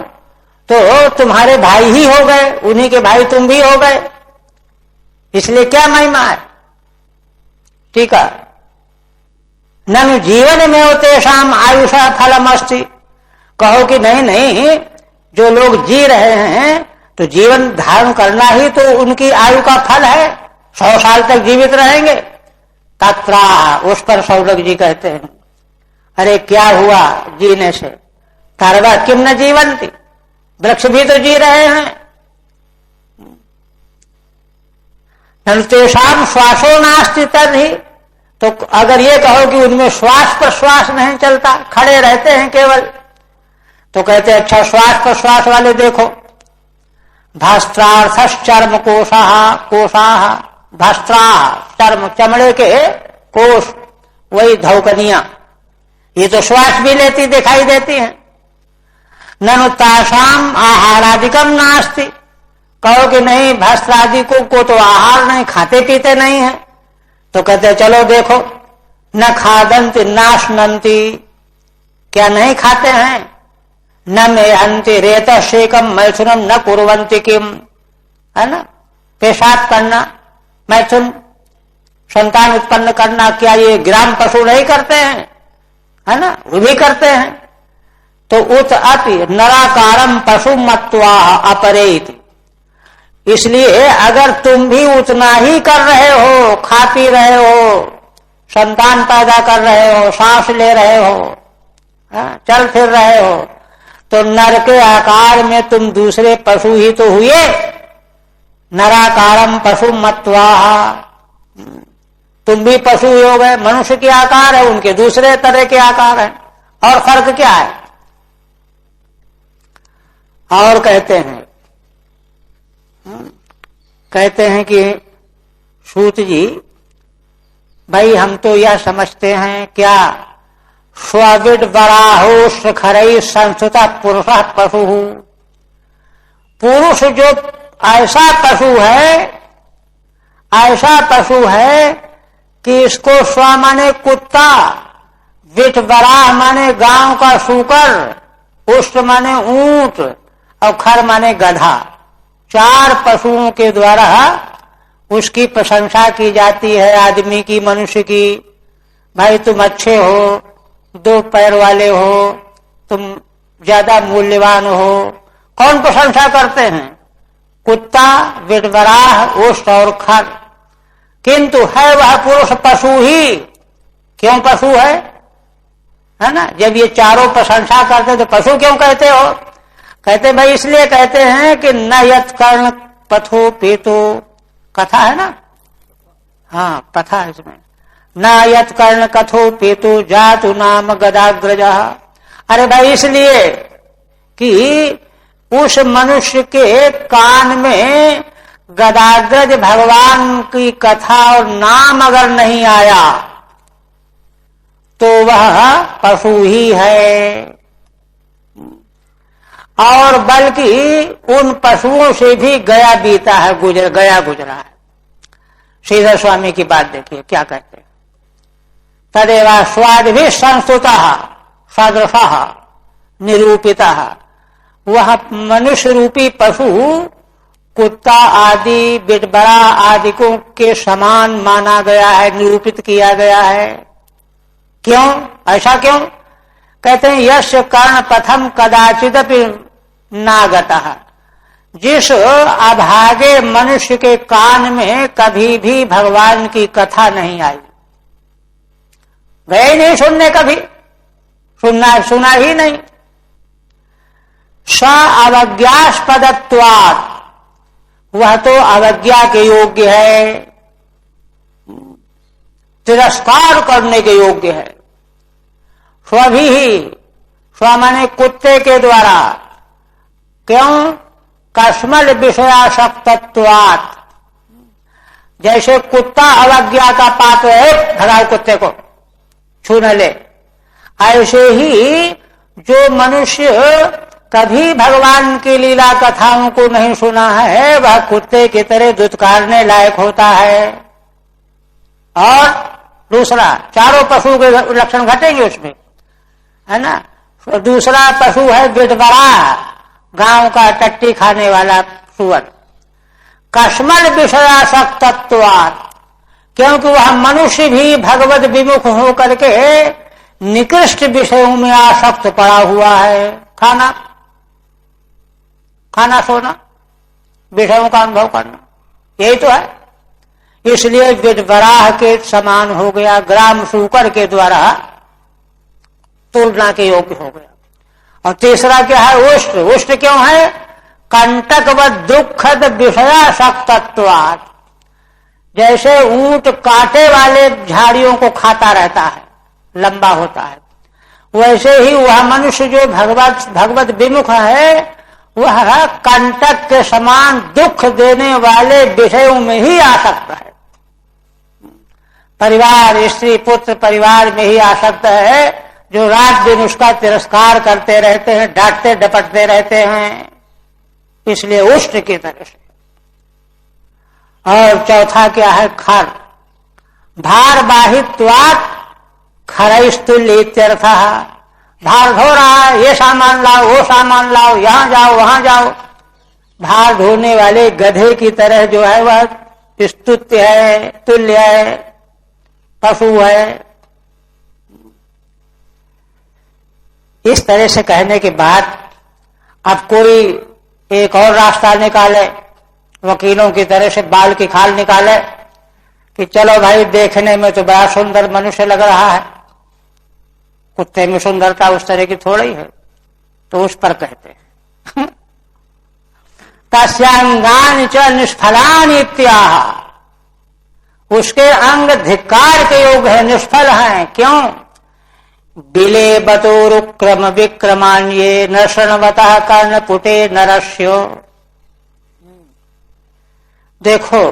तो तुम्हारे भाई ही हो गए, उन्हीं के भाई तुम भी हो गए, इसलिए क्या महिमा है। ठीक है, ननु जीवन में होते शाम आयुषा फलम अस्ति। कहो कि नहीं नहीं, जो लोग जी रहे हैं तो जीवन धारण करना ही तो उनकी आयु का फल है, 100 साल तक जीवित रहेंगे। तत्रा, उस पर सौनक जी कहते हैं अरे क्या हुआ जीने से, कार्वा किम न जीवंती, वृक्ष भी तो जी रहे हैं। तेषाम श्वासो नास्ति तर्हि, तो अगर ये कहो कि उनमें श्वास प्रश्वास नहीं चलता, खड़े रहते हैं केवल, तो कहते अच्छा श्वास प्रश्वास वाले देखो। भास्त्रार्थश्चर्म कोशाः कोशाः, भास्त्राः चर्म चमड़े के कोश, वही धौकनियां, ये तो श्वास भी लेती दिखाई देती हैं। ननु तासाम आहारादिकम नास्ति, कहो कि नहीं भास्त्रादि को तो आहार नहीं, खाते पीते नहीं है। तो कहते चलो देखो, न खादंति नाशनंती, क्या नहीं खाते हैं? न मेहंति रेत शेकम मैथुनम न कुर्वंति किम, है ना, पेशाब करना, मैथुन संतान उत्पन्न करना, क्या ये ग्राम पशु नहीं करते हैं? है ना, वो भी करते हैं। तो उत अपि नराकारम पशु मत्वा अपरेति, इसलिए अगर तुम भी उतना ही कर रहे हो, खा पी रहे हो, संतान पैदा कर रहे हो, सांस ले रहे हो, चल फिर रहे हो, तो नर के आकार में तुम दूसरे पशु ही तो हुए। नराकारम पशु मत्वा, तुम भी पशु ही हो गए, मनुष्य के आकार है, उनके दूसरे तरह के आकार है, और फर्क क्या है? और कहते हैं कि सूत जी भाई हम तो यह समझते हैं क्या, स्वविड बराहो शिखरई संस्थिता पुरुष पशु, पुरुष जो ऐसा पशु है कि इसको स्व माने कुत्ता, विठ बराह माने गांव का सूकर, उष्ट माने ऊंट, और खर माने गधा, 4 पशुओं के द्वारा उसकी प्रशंसा की जाती है, आदमी की, मनुष्य की। भाई तुम अच्छे हो, 2 पैर वाले हो, तुम ज्यादा मूल्यवान हो। कौन प्रशंसा करते हैं? कुत्ता, विडबराह, उष्ट और खर। किंतु है वह पुरुष पशु ही। क्यों पशु है ना? जब ये चारों प्रशंसा करते तो पशु क्यों कहते हो? कहते भाई इसलिए कहते हैं कि न यत कर्ण पथो पेतो, कथा है ना, हाँ कथा है इसमें, न यत कर्ण कथो पेतो जातु नाम गदाग्रज। अरे भाई इसलिए कि उस मनुष्य के कान में गदाग्रज भगवान की कथा और नाम अगर नहीं आया तो वह पशु ही है, और बल्कि उन पशुओं से भी गया बीता है, गया गुजरा है। श्रीधर स्वामी की बात देखिए क्या कहते हैं, तदेवा स्वाद भी संस्तुता सदृशा निरूपिता, वह मनुष्य रूपी पशु कुत्ता आदि बिडबरा आदि को के समान माना गया है, निरूपित किया गया है। क्यों? ऐसा क्यों? कहते हैं यश कर्ण पथम कदाचिदपि नागतः, जिस अभागे मनुष्य के कान में कभी भी भगवान की कथा नहीं आई, गए नहीं सुनने, कभी सुना ही नहीं। स अवज्ञास्पदत्वात्, वह तो अवज्ञा के योग्य है, तिरस्कार करने के योग्य है। स्वभी ही, स्व माने कुत्ते के द्वारा, क्यों? कस्मल विषयासक्तत्वात्, जैसे कुत्ता अवज्ञा का पात्र है, भगाओ कुत्ते को, छू न ले, ऐसे ही जो मनुष्य कभी भगवान की लीला कथाओं को नहीं सुना है, वह कुत्ते की तरह दुत्कारने लायक होता है। और दूसरा, चारों पशु के लक्षण घटेंगे उसमें, है ना। दूसरा पशु है विडबरा, गांव का टट्टी खाने वाला सुअर। कस्मल विषयासक्तत्वात्, क्योंकि वह मनुष्य भी भगवत विमुख होकर के निकृष्ट विषयों में आसक्त पड़ा हुआ है। खाना खाना, सोना, विषयों का अनुभव करना, यही तो है। इसलिए विडबराह के समान हो गया, ग्राम शूकर के द्वारा तुलना के योग्य हो गया। और तीसरा क्या है? उष्ट। उष्ट क्यों है? कंटक व दुखद विषयासक्तत्वात्, जैसे ऊंट कांटे वाले झाड़ियों को खाता रहता है, लंबा होता है, वैसे ही वह मनुष्य जो भगवत विमुख है, वह कंटक के समान दुख देने वाले विषयों में ही आसक्त है। परिवार, स्त्री पुत्र परिवार में ही आसक्त है, जो रात दिन उसका तिरस्कार करते रहते हैं, डांटते डपटते रहते हैं, इसलिए उष्ट की तरह से। और चौथा क्या है? खर। भार बाहित्वात् खरैस्तुल्य इत्यर्थः, भार ढो रहा है, ये सामान लाओ, वो सामान लाओ, यहां जाओ, वहां जाओ, भार ढोने वाले गधे की तरह जो है वह स्तुत्य है, तुल्य है, पशु है। इस तरह से कहने के बाद अब कोई एक और रास्ता निकाले, वकीलों की तरह से बाल की खाल निकाले कि चलो भाई, देखने में तो बड़ा सुंदर मनुष्य लग रहा है, कुत्ते में सुंदरता उस तरह की थोड़ी है, तो उस पर कहते हैं तस्यांगानि च निष्फलानि इत्याह, उसके अंग धिक्कार के योग है, निष्फल हैं। क्यों? बिले बतोरुक्रम विक्रमान्ये न शृण्वतः कर्णपुटे नरस्यो। देखो,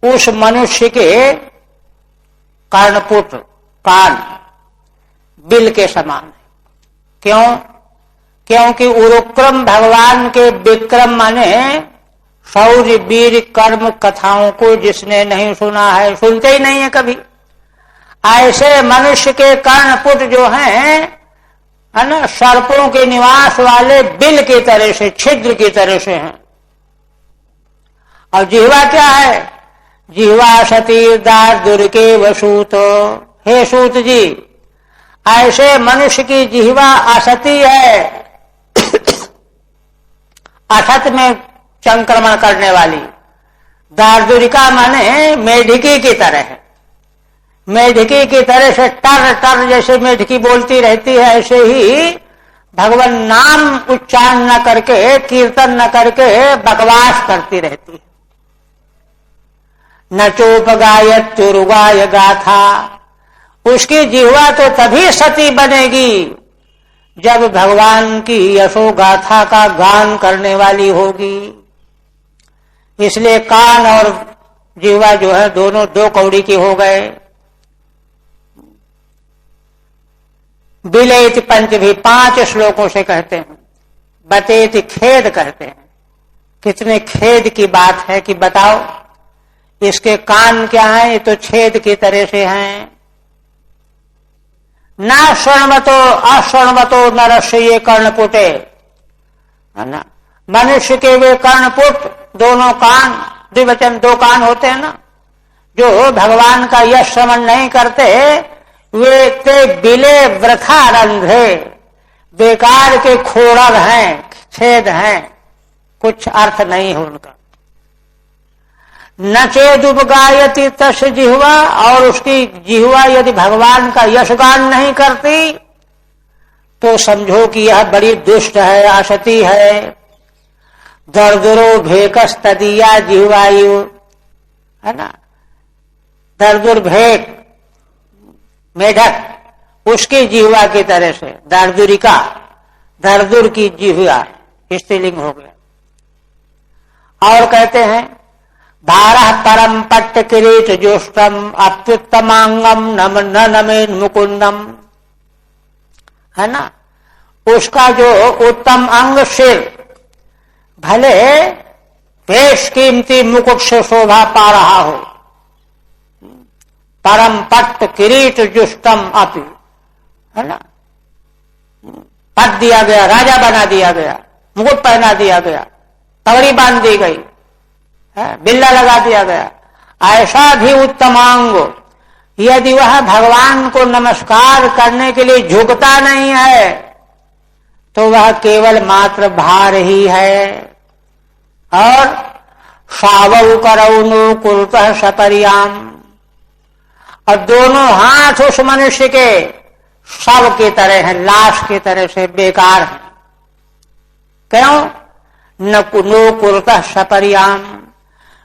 उस मनुष्य के कर्णपुट, कान बिल के समान है। क्यों? क्योंकि उरुक्रम भगवान के विक्रम माने शौर्य वीर कर्म कथाओं को जिसने नहीं सुना है, सुनते ही नहीं है कभी, ऐसे मनुष्य के कर्णपुट जो हैं, है ना, सर्पों के निवास वाले बिल की तरह से, छिद्र की तरह से हैं। और जिह्वा क्या है? जिह्वा सती दार्दुर के वसूतो। हे सूत जी, ऐसे मनुष्य की जिह्वा असती है, असत में संक्रमण करने वाली। दार्दुरिका माने मेढकी की तरह है, मेढकी की तरह से टर टर जैसे मेढकी बोलती रहती है, ऐसे ही भगवान नाम उच्चारण न करके, कीर्तन न करके बकवास करती रहती है। न चोपगायत चुरुगाय गाथा, उसकी जिह्वा तो तभी सती बनेगी जब भगवान की यशो गाथा का गान करने वाली होगी। इसलिए कान और जिह्वा जो है दोनों दो कौड़ी के हो गए। बिलेति पंच भी 5 श्लोकों से कहते हैं। बतेति खेद कहते हैं। कितने खेद की बात है कि बताओ, इसके कान क्या है? ये तो छेद की तरह से हैं। न शृण्वतो अशृण्वतो नरस्य ये कर्णपुटे, है ना, मनुष्य के वे कर्णपुट, दोनों कान, द्विवचन 2 कान होते हैं ना, जो भगवान का यश श्रवण नहीं करते, वे ते बिले वृथा रंध्रे, बेकार के खोड़ग हैं, छेद हैं, कुछ अर्थ नहीं है उनका। न चेदुपगायति तस् जिह्वा, और उसकी जिह्वा यदि भगवान का यशगान नहीं करती तो समझो कि यह बड़ी दुष्ट है, असती है। दर्दुरो भेकस तदिया जिह्वायु, है ना, दर्दुर भेक मेढक, उसकी जिह्वा की तरह से, दर्दुरिका, दर्दुर की जिह्वा, स्त्रीलिंग हो गया। और कहते हैं भारः परम पट्ट किरीट जोष्टम अत्युत्तमांगम न नमेन मुकुंदम, है ना, उसका जो उत्तम अंग सिर भले बेश कीमती मुकुट से शोभा पा रहा हो, परम पट्ट किरीट जुष्टम अपि, है ना, पद दिया गया, राजा बना दिया गया, मुकुट पहना दिया गया, तगड़ी बांध दी गई, बिल्ला लगा दिया गया, ऐसा भी उत्तमांग यदि वह भगवान को नमस्कार करने के लिए झुकता नहीं है तो वह केवल मात्र भार ही है। और सावौ करौनो कुरुतः सपरियाम, और दोनों हाथ उस मनुष्य के शव की तरह है, लाश की तरह से बेकार है। क्यों? नो कुरुतः सपरियाम,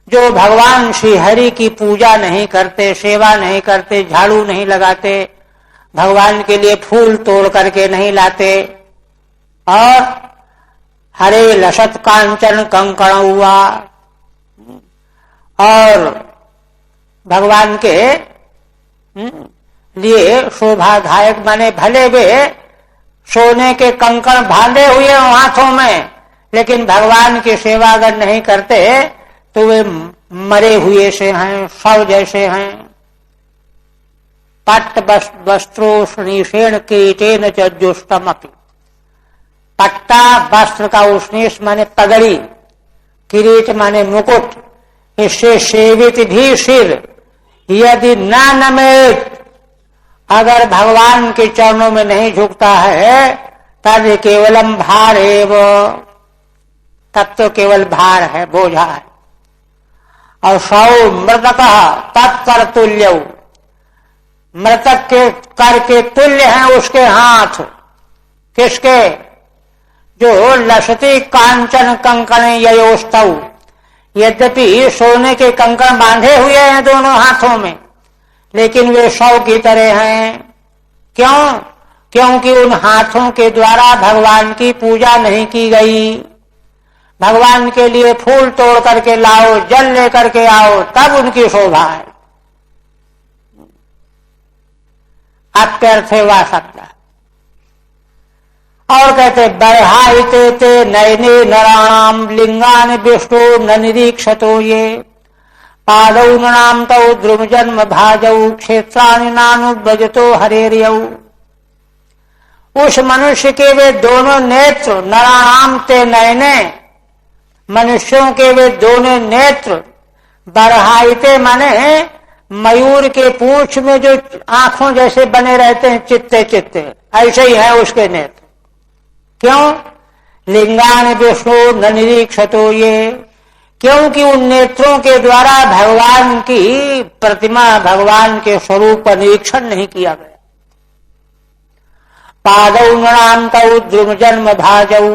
जो भगवान श्री हरि की पूजा नहीं करते, सेवा नहीं करते, झाड़ू नहीं लगाते, भगवान के लिए फूल तोड़ करके नहीं लाते, और हरे लसत कांचन कंकण हुआ, और भगवान के लिए शोभाधायक माने भले वे सोने के कंकण बांधे हुए हाथों में, लेकिन भगवान की सेवा अगर नहीं करते तो वे मरे हुए से हैं, शव जैसे हैं। पट्ट वस्त्रोष्णीषेण कीटेन च जुष्टमपि, पट्टा वस्त्र का उष्णीष माने पगड़ी, किरीट माने मुकुट, इससे सेवित भी सिर यदि न नमेत, अगर भगवान के चरणों में नहीं झुकता है तब केवलम भार एवं, तब तो केवल भार है, बोझा है। और सौ मृतक तत्कर तुल्य, मृतक के कर के तुल्य हैं उसके हाथ, किसके? जो लसती कांचन कंकण ययोस्तौ, यद्यपि सोने के कंकण बांधे हुए हैं दोनों हाथों में, लेकिन वे शव की तरह हैं। क्यों? क्योंकि उन हाथों के द्वारा भगवान की पूजा नहीं की गई। भगवान के लिए फूल तोड़ करके लाओ, जल लेकर के आओ, तब उनकी शोभा है। अत्यर्थ वा सकता। और कहते बर्हाइते ते नयने नराणाम लिंगान विष्णु न निरीक्षतो ये, पादौ नृणाम तौ द्रुम जन्म भाजौ क्षेत्राणि नानुव्रजतो हरेर्यौ। उस मनुष्य के वे दोनों नेत्र, नराणाम ते नयने, मनुष्यों के वे दोनों नेत्र, बरहाइते माने मयूर के पूंछ में जो आंखों जैसे बने रहते हैं चित्ते चित्ते, ऐसे ही है उसके नेत्र। क्यों? लिंगान विष्णु न निरीक्षतो ये, क्योंकि उन नेत्रों के द्वारा भगवान की प्रतिमा, भगवान के स्वरूप का निरीक्षण नहीं किया गया। पादौ नृणाम तौ द्रुम जन्म भाजौ,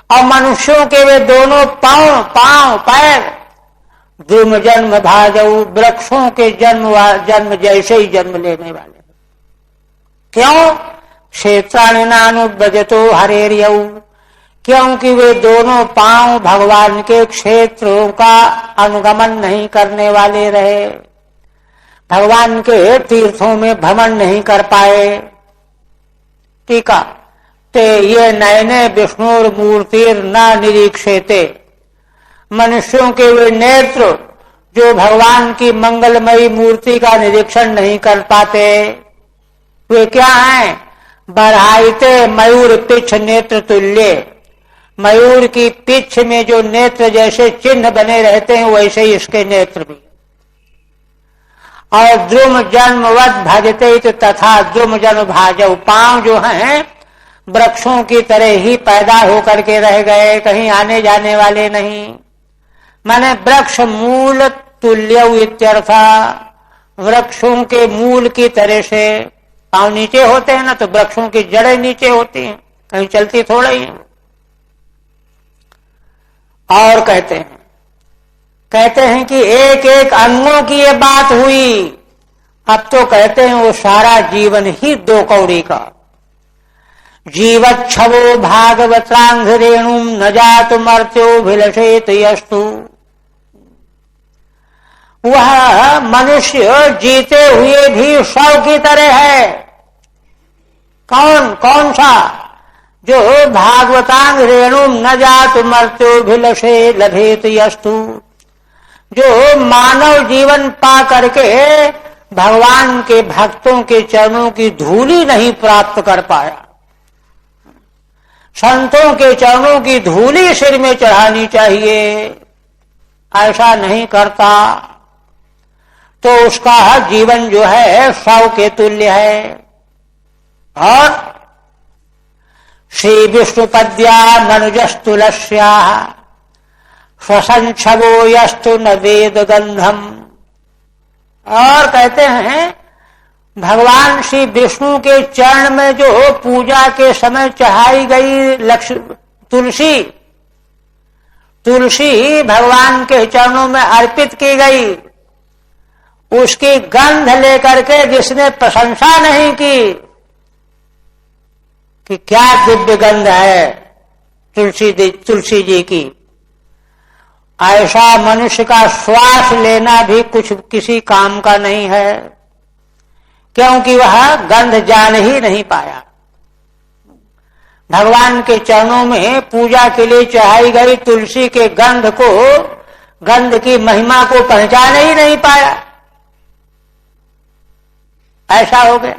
और मनुष्यों के वे दोनों पांव पैर द्रुम जन्म भाजौ, वृक्षों के जन्म जैसे ही जन्म लेने वाले। क्यों? क्षेत्राणि नानुव्रजतो हरेर्यौ, क्योंकि वे दोनों पांव भगवान के क्षेत्रों का अनुगमन नहीं करने वाले रहे, भगवान के तीर्थों में भ्रमण नहीं कर पाए। टीका ते ये नयने विष्णुर मूर्तिर न निरीक्षेते, मनुष्यों के वे नेत्र जो भगवान की मंगलमयी मूर्ति का निरीक्षण नहीं कर पाते, वे क्या हैं? बरहाइते मयूर पिछ नेत्र तुल्य, मयूर की पिछ में जो नेत्र जैसे चिन्ह बने रहते हैं वैसे ही इसके नेत्र भी। और द्रुम जन्मवत भजते तथा द्रुम जन्म भाजौ, पांव जो हैं वृक्षों की तरह ही पैदा होकर के रह गए, कहीं आने जाने वाले नहीं। माने वृक्ष मूल तुल्य इत्यर्थ, वृक्षों के मूल की तरह से। पांव नीचे होते हैं ना, तो वृक्षों की जड़ें नीचे होती हैं, कहीं चलती थोड़ा ही। और कहते हैं कि एक एक अंगों की ये बात हुई। अब तो कहते हैं वो सारा जीवन ही 2 कौड़ी का। जीवच्छवो भागवतांघ रेणुम न जातु मर्त्योभिलषेत यस्तु। वह मनुष्य जीते हुए भी शव की तरह है। कौन सा? जो भागवतांग रेणुम न जातु मर्त्योभिलषे लभेत यस्तु, जो मानव जीवन पा करके भगवान के भक्तों के चरणों की धूली नहीं प्राप्त कर पाया। संतों के चरणों की धूली सिर में चढ़ानी चाहिए, ऐसा नहीं करता तो उसका जीवन जो है शव के तुल्य है। और श्री विष्णुपद्या मनुजस्तुलस्या स्वसंक्षवो यस्तु न वेद गंधम। और कहते हैं भगवान श्री विष्णु के चरण में जो पूजा के समय चढ़ाई गई तुलसी भगवान के चरणों में अर्पित की गई, उसकी गंध लेकर के जिसने प्रशंसा नहीं की कि क्या दिव्य गंध है तुलसी जी की, ऐसा मनुष्य का श्वास लेना भी किसी काम का नहीं है, क्योंकि वह गंध जान ही नहीं पाया। भगवान के चरणों में पूजा के लिए चढ़ाई गई तुलसी के गंध की महिमा को पहचान ही नहीं पाया, ऐसा हो गया।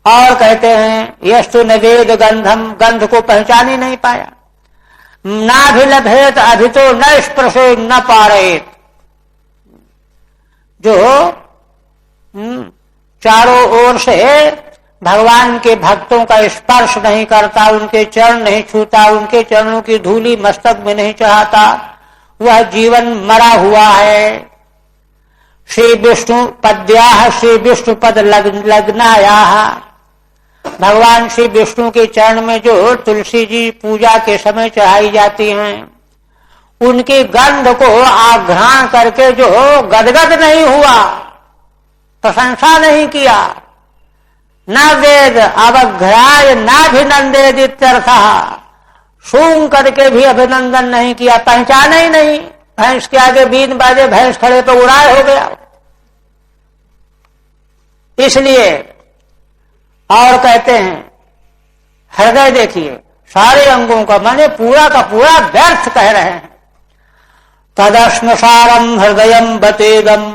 और कहते हैं यस्तु न वेद गंधम, गंध को पहचान ही नहीं पाया। नाभिलभेत अभितो न स्पर्शे न पारेत, जो चारों ओर से भगवान के भक्तों का स्पर्श नहीं करता, उनके चरण नहीं छूता, उनके चरणों की धूली मस्तक में नहीं चढ़ाता, वह जीवन मरा हुआ है। श्री विष्णु पद्या श्री विष्णु पद लग्नाया, भगवान श्री विष्णु के चरण में जो तुलसी जी पूजा के समय चढ़ाई जाती हैं, उनकी गंध को आघ्राण करके जो गदगद नहीं हुआ, प्रशंसा नहीं किया, न वेद अवघ्राय नाभिनंदेद इत्यर्थः, सूंघ करके भी अभिनंदन नहीं किया, पहचाना ही नहीं। भैंस के आगे बीन बाजे, भैंस खड़े तो उड़ाए हो गया। इसलिए और कहते हैं हृदय देखिए, सारे अंगों का माने पूरा का पूरा व्यर्थ कह रहे हैं। तदश्मसारम हृदयम बतेदम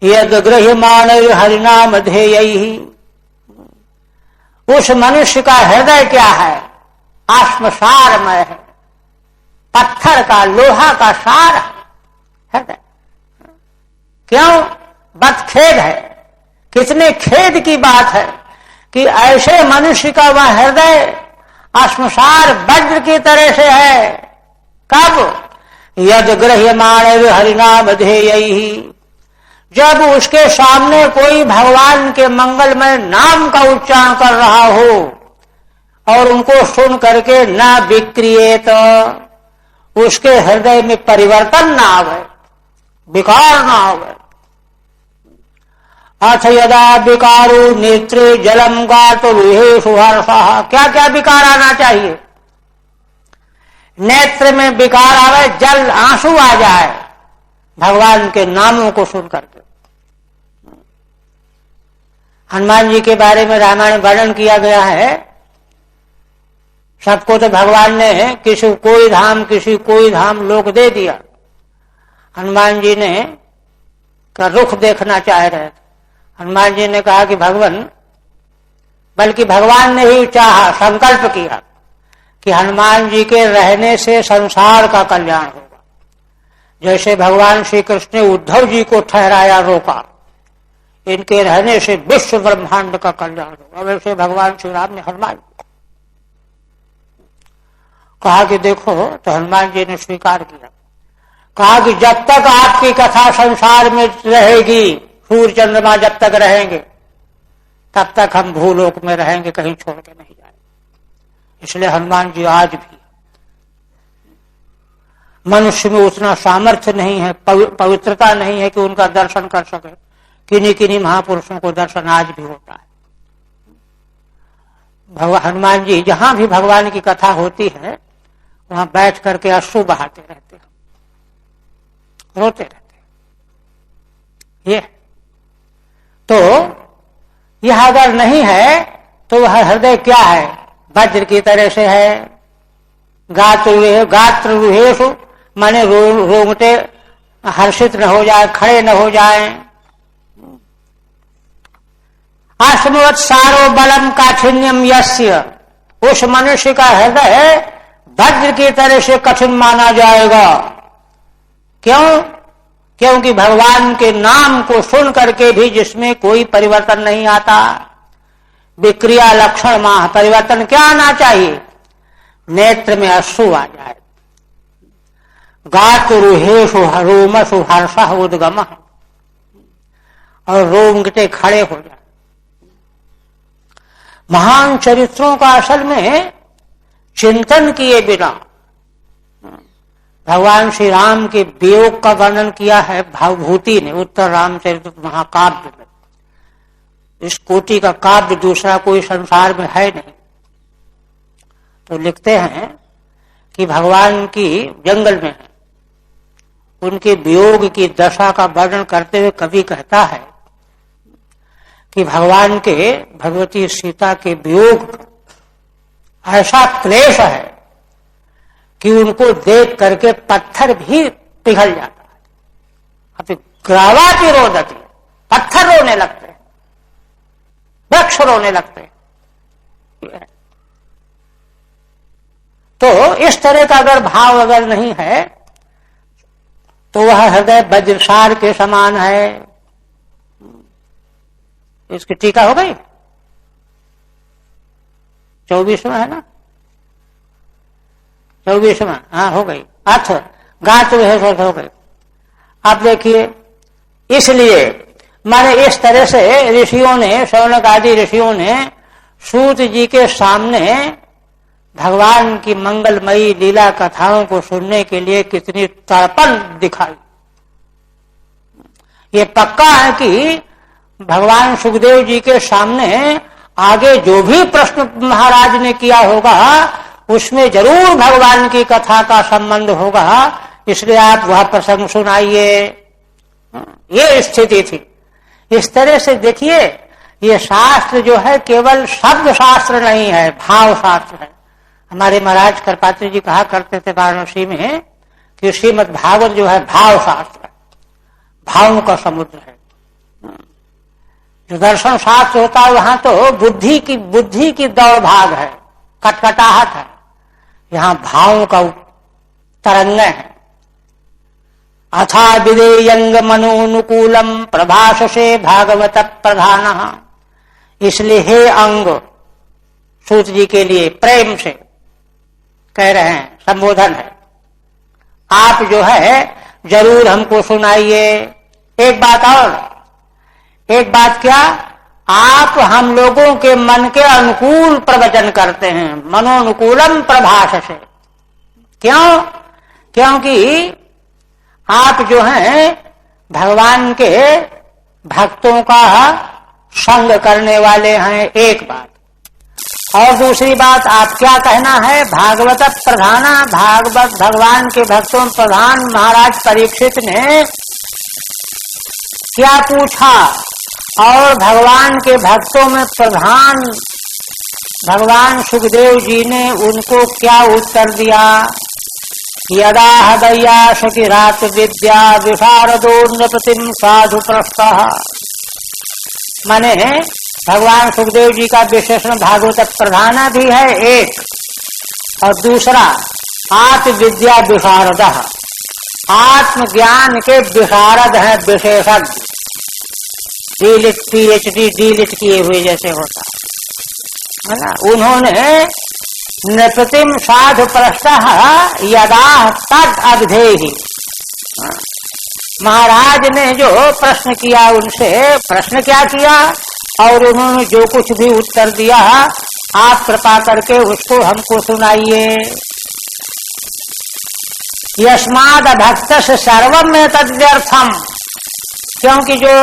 यद गृह्यमान हरिनाम ध्येयैहि। उस मनुष्य का हृदय क्या है? आश्मसारमय है, पत्थर का लोहा का सार हृदय। क्यों? बदखेद है। कितने खेद की बात है कि ऐसे मनुष्य का वह हृदय आश्मसार वज्र की तरह से है। कब? यद गृह्यमाण हरिनाम ध्येयैहि, जब उसके सामने कोई भगवान के मंगलमय नाम का उच्चारण कर रहा हो और उनको सुन करके न विक्रियेत, उसके हृदय में परिवर्तन ना आवे, विकार ना आवे। अथ यदा विकारो नेत्रे जलम गातो विहेषु हर्षः, क्या क्या विकार आना चाहिए? नेत्र में विकार आवे, जल आंसू आ जाए भगवान के नामों को सुन करके। हनुमान जी के बारे में रामायण वर्णन किया गया है। सबको तो भगवान ने किसी कोई धाम लोक दे दिया। हनुमान जी ने का रुख देखना चाह रहे थे। हनुमान जी ने कहा कि भगवान, बल्कि भगवान ने ही चाहा, संकल्प किया कि हनुमान जी के रहने से संसार का कल्याण होगा। जैसे भगवान श्री कृष्ण ने उद्धव जी को ठहराया, रोका, इनके रहने से विश्व ब्रह्मांड का कल्याण होगा, वैसे भगवान श्री राम ने हनुमान जी कहा कि देखो, तो हनुमान जी ने स्वीकार किया। कहा कि जब तक आपकी कथा संसार में रहेगी, सूर्य चंद्रमा जब तक रहेंगे, तब तक हम भूलोक में रहेंगे, कहीं छोड़ के नहीं जाएंगे। इसलिए हनुमान जी आज भी मनुष्य में उतना सामर्थ्य नहीं है, पवित्रता नहीं है कि उनका दर्शन कर सके। किन्हीं किन्हीं महापुरुषों को दर्शन आज भी होता है। भगवान हनुमान जी जहां भी भगवान की कथा होती है वहां बैठ करके अश्रु बहाते रहते हैं, रोते रहते हैं। ये तो यह अगर नहीं है तो वह हृदय क्या है? वज्र की तरह से है। गात्र रुहेशु माने रोंगटे हर्षित न हो जाए, खड़े न हो जाए। आश्मवत सारो बलम काठिन्यम यस्य, उस मनुष्य का हृदय वज्र की तरह से कठिन माना जाएगा। क्यों? क्योंकि भगवान के नाम को सुन करके भी जिसमें कोई परिवर्तन नहीं आता, विक्रिया लक्षण माह परिवर्तन क्या आना चाहिए? नेत्र में अश्रु आ जाए, गातु रुहेशु रोमसु हर्षः उद्गम, और रोंगटे खड़े हो जाए। महान चरित्रों का असल में चिंतन किए बिना, भगवान श्री राम के वियोग का वर्णन किया है भावभूति ने उत्तर रामचरित महाकाव्य में। इस कोटि का काव्य दूसरा कोई संसार में है नहीं। तो लिखते हैं कि भगवान की जंगल में है, उनके वियोग की दशा का वर्णन करते हुए कवि कहता है कि भगवान के भगवती सीता के वियोग ऐसा क्लेश है कि उनको देख करके पत्थर भी पिघल जाता है। अभी ग्रावा की रोदती, पत्थर रोने लगते हैं, वृक्ष रोने लगते हैं। तो इस तरह का अगर भाव अगर नहीं है तो वह हृदय वज्रसार के समान है। इसकी टीका हो गई 24वां है ना, 24वां, हाँ हो गई। अथ गात हो गई। आप देखिए, इसलिए माने इस तरह से ऋषियों ने, शौनक आदि ऋषियों ने सूत जी के सामने भगवान की मंगलमयी लीला कथाओं को सुनने के लिए कितनी तड़पन दिखाई। ये पक्का है कि भगवान सुखदेव जी के सामने आगे जो भी प्रश्न महाराज ने किया होगा उसमें जरूर भगवान की कथा का संबंध होगा, इसलिए आप वह प्रसंग सुनाइए। ये स्थिति थी। इस तरह से देखिए, ये शास्त्र जो है केवल शब्द शास्त्र नहीं है, भाव शास्त्र है। हमारे महाराज करपात्री जी कहा करते थे वाराणसी में कि श्रीमद् भागवत जो है भाव शास्त्र है, भावों का समुद्र है। जो दर्शन शास्त्र होता है वहां तो बुद्धि की दौड़ भाग है, कटकटाहट है। यहां भावों का तरंग है। अथा विदेयंग मनोनुकूलम प्रभाषसे भागवत प्रधान, इसलिए हे अंग, सूत जी के लिए प्रेम से कह रहे हैं, संबोधन है, आप जो है जरूर हमको सुनाइए। एक बात और, एक बात क्या, आप हम लोगों के मन के अनुकूल प्रवचन करते हैं, मनोनुकूलम प्रभाषसे। क्यों? क्योंकि आप जो हैं भगवान के भक्तों का संग करने वाले हैं, एक बात। और दूसरी बात, आप क्या कहना है, भागवत प्रधाना, भागवत भगवान के भक्तों में प्रधान महाराज परीक्षित ने क्या पूछा और भगवान के भक्तों में प्रधान भगवान सुखदेव जी ने उनको क्या उत्तर दिया। यदा हृदया सखिरात विद्या विशारदो नृपतिम साधु प्रस्तः, माने भगवान सुखदेव जी का विशेषण भागवत प्रधाना भी है एक, और दूसरा आत्म विद्या विशारद, आत्मज्ञान के विशारद है, विशेषज्ञ, डीलिट PhD डीलिट किए हुए जैसे होता है ना। उन्होंने नृपतिम साधु प्रस्तः यदा तद अवधेहि, महाराज ने जो प्रश्न किया उनसे, प्रश्न क्या किया और उन्होंने जो कुछ भी उत्तर दिया, आप कृपा करके उसको हमको सुनाइए। यस्माद भक्त से सर्वम में तद्व्यर्थम, क्योंकि जो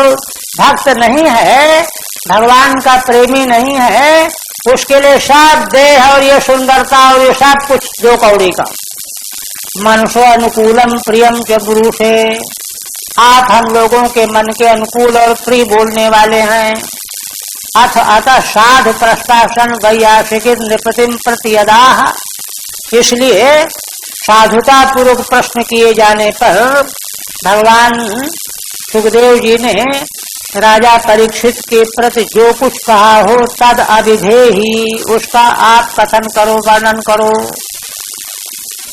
भक्त नहीं है, भगवान का प्रेमी नहीं है, उसके लिए सब देह और ये सुंदरता और ये सब कुछ दो कौड़ी का। मनसो अनुकूलम प्रियम च गुरु से, आप हम लोगों के मन के अनुकूल और प्रिय बोलने वाले हैं। अतः साध प्रस्तासन वैयासिक नृपतिम प्रत्यदाह, इसलिए साधुता पूर्वक प्रश्न किए जाने पर भगवान सुखदेव जी ने राजा परीक्षित के प्रति जो कुछ कहा हो तद अविधेहि, उसका आप कथन करो, वर्णन करो।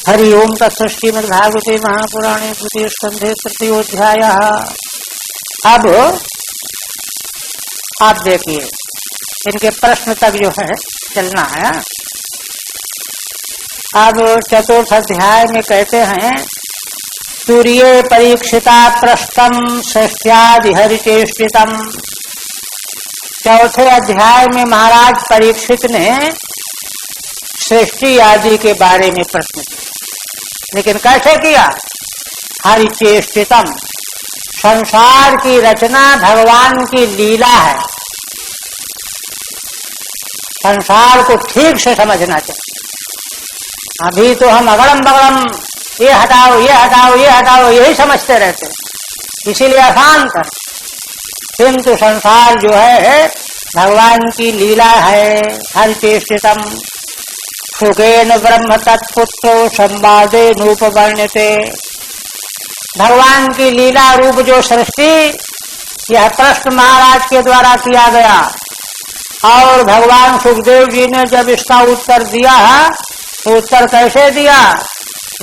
हरि ओम तत्सृष्टिमद्भागवते महापुराणे द्वितीय स्कंधे तृतीयोऽध्यायः। अब आप देखिए, इनके प्रश्न तक जो है चलना है। अब चतुर्थ अध्याय में कहते हैं, सूर्ये परीक्षिता प्रस्तम षष्ठ्यादि हरिचेष्टितम। चौथे अध्याय में महाराज परीक्षित ने सृष्टि आदि के बारे में प्रश्न किया, लेकिन कैसे किया? हरिचेष्टितम, संसार की रचना भगवान की लीला है, संसार को ठीक से समझना चाहिए। अभी तो हम अगड़म बगड़म ये हटाओ ये हटाओ ये हटाओ यही समझते रहते हैं, इसीलिए अशांत है। किंतु संसार जो है भगवान की लीला है। हरिचेष्टितम सुखेन ब्रह्म तत्पुत्रो संवादे नूपवर्ण्यते, भगवान की लीला रूप जो सृष्टि, यह प्रश्न महाराज के द्वारा किया गया। और भगवान सुखदेव जी ने जब इसका उत्तर दिया, तो उत्तर कैसे दिया?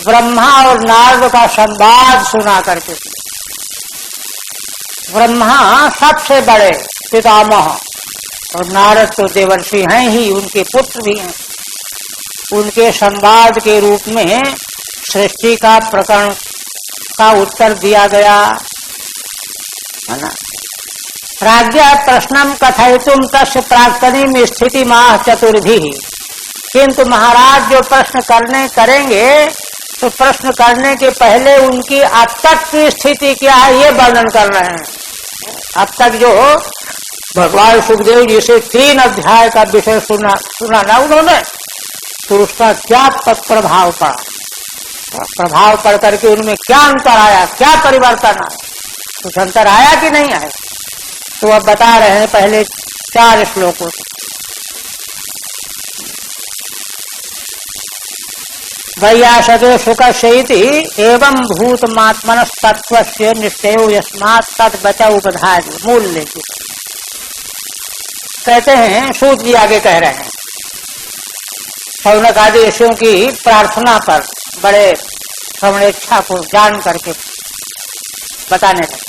ब्रह्मा और नारद का संवाद सुना करके। ब्रह्मा सबसे बड़े पितामह और नारद तो देवर्षि हैं ही, उनके पुत्र भी हैं। उनके संवाद के रूप में सृष्टि का प्रकरण का उत्तर दिया गया है ना। राज्ञा प्रश्नम कथयितुम तस्य प्राक्तनीम स्थिति माह चतुर्भिः, किंतु महाराज जो प्रश्न करेंगे तो प्रश्न करने के पहले उनकी अब तक की स्थिति क्या है ये वर्णन कर रहे हैं। अब तक जो भगवान सुखदेव जी से 3 अध्याय का विषय सुना ना उन्होंने, तो उसका क्या प्रभाव पड़ा, प्रभाव पड़ करके उनमें क्या अंतर आया, क्या परिवर्तन आया, कुछ अंतर आया कि नहीं आया, तो अब बता रहे हैं पहले 4 श्लोकों से। वैयासके सुखस्यैति एवं भूतमात्मनस्तत्वस्य निश्चयो यस्मात् तद बचा उपधार्य। मूल लेके कहते हैं, सूत जी आगे कह रहे हैं, शौनक आदि ऋषियों की प्रार्थना पर बड़े श्रवणेच्छा को जान करके बताने लगे।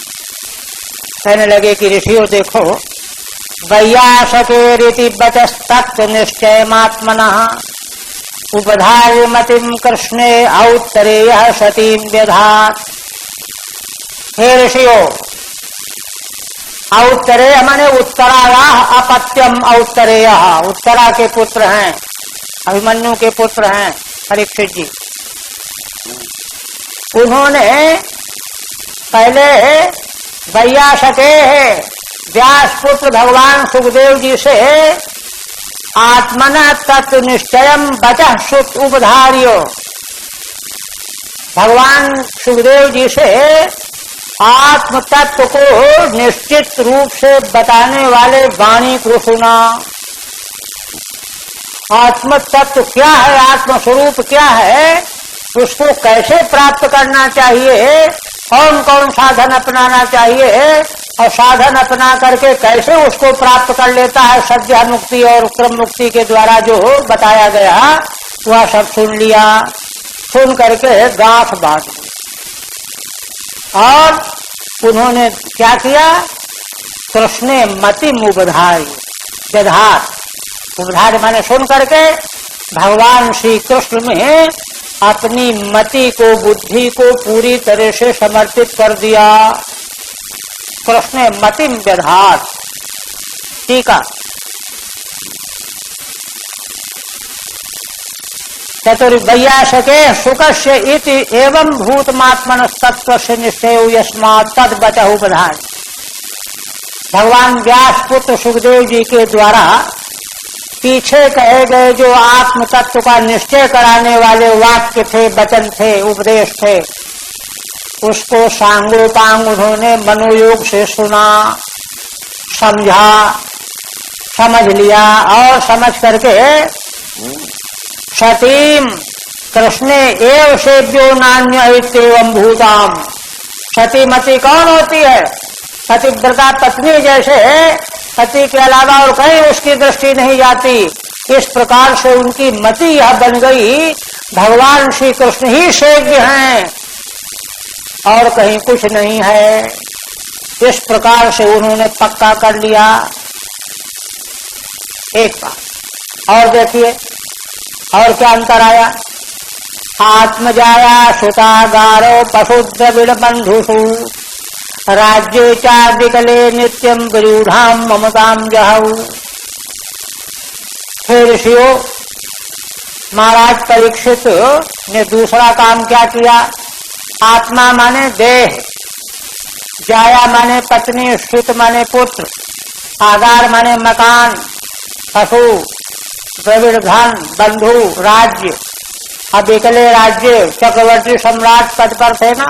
कहने लगे कि ऋषियों देखो, वैयासके रीति बचस्तत्व निश्चयमात्मनः उपधार्य मतिम कृष्णे औत्तरेय सतीम व्यधात। हे ऋषियों, औत्तरेय माने उत्तरायाः अपत्यम औत्तरेय, उत्तरा के पुत्र हैं, अभिमन्यु के पुत्र हैं परीक्षित जी। उन्होंने पहले वैयासके व्यास पुत्र भगवान सुखदेव जी से आत्मना तत्व निश्चयम बचः सुत उपधार्यो, भगवान सुखदेव जी से आत्म तत्व को निश्चित रूप से बताने वाले वाणी को सुना। आत्म तत्व क्या है, आत्म स्वरूप क्या है, उसको कैसे प्राप्त करना चाहिए, कौन कौन साधन अपनाना चाहिए, और साधन अपना करके कैसे उसको प्राप्त कर लेता है सद्य मुक्ति और क्रम मुक्ति के द्वारा जो बताया गया, वह सब सुन लिया। सुन करके गांठ बांध ली और उन्होंने क्या किया? कृष्णे मति उपधार्य, व्यधात, उपधार्य माने सुन करके भगवान श्री कृष्ण में अपनी मति को, बुद्धि को पूरी तरह से समर्पित कर दिया। कृष्ण मतिम व्यधात। टीका चतुर्वैयासके सुकस्य इति एवं भूतमात्मनस्तत्व से निश्चय यस्मात् तद बचहु प्रधान। भगवान व्यास पुत्र सुखदेव जी के द्वारा पीछे कहे गए जो आत्म तत्व का निश्चय कराने वाले वाक्य थे, वचन थे, उपदेश थे, उसको सांगोपांग उन्होंने मनोयोग से सुना, समझा, समझ लिया और समझ करके सतीम कृष्णे एव सेव्यो नान्य इत्येवं भूताम। सतीमती कौन होती है? पतिव्रता पत्नी जैसे पति के अलावा और कहीं उसकी दृष्टि नहीं जाती। इस प्रकार से उनकी मति यह बन गई भगवान श्री कृष्ण ही सेव्य हैं और कहीं कुछ नहीं है। इस प्रकार से उन्होंने पक्का कर लिया। एक बात और देखिए और क्या अंतर आया। आत्मजाया सुतागारो पशुद्रविड़ बंधुषु राज्ये चा विकले नित्यम विरूढ़ाम ममताम जहु। फिर ऋषियों महाराज परीक्षित ने दूसरा काम क्या किया। आत्मा माने देह, जाया माने पत्नी, सुत माने पुत्र, आगार माने मकान, पशु, द्रविड़ धन, बंधु, राज्य। अब एकले राज्य चक्रवर्ती सम्राट पद पर थे ना,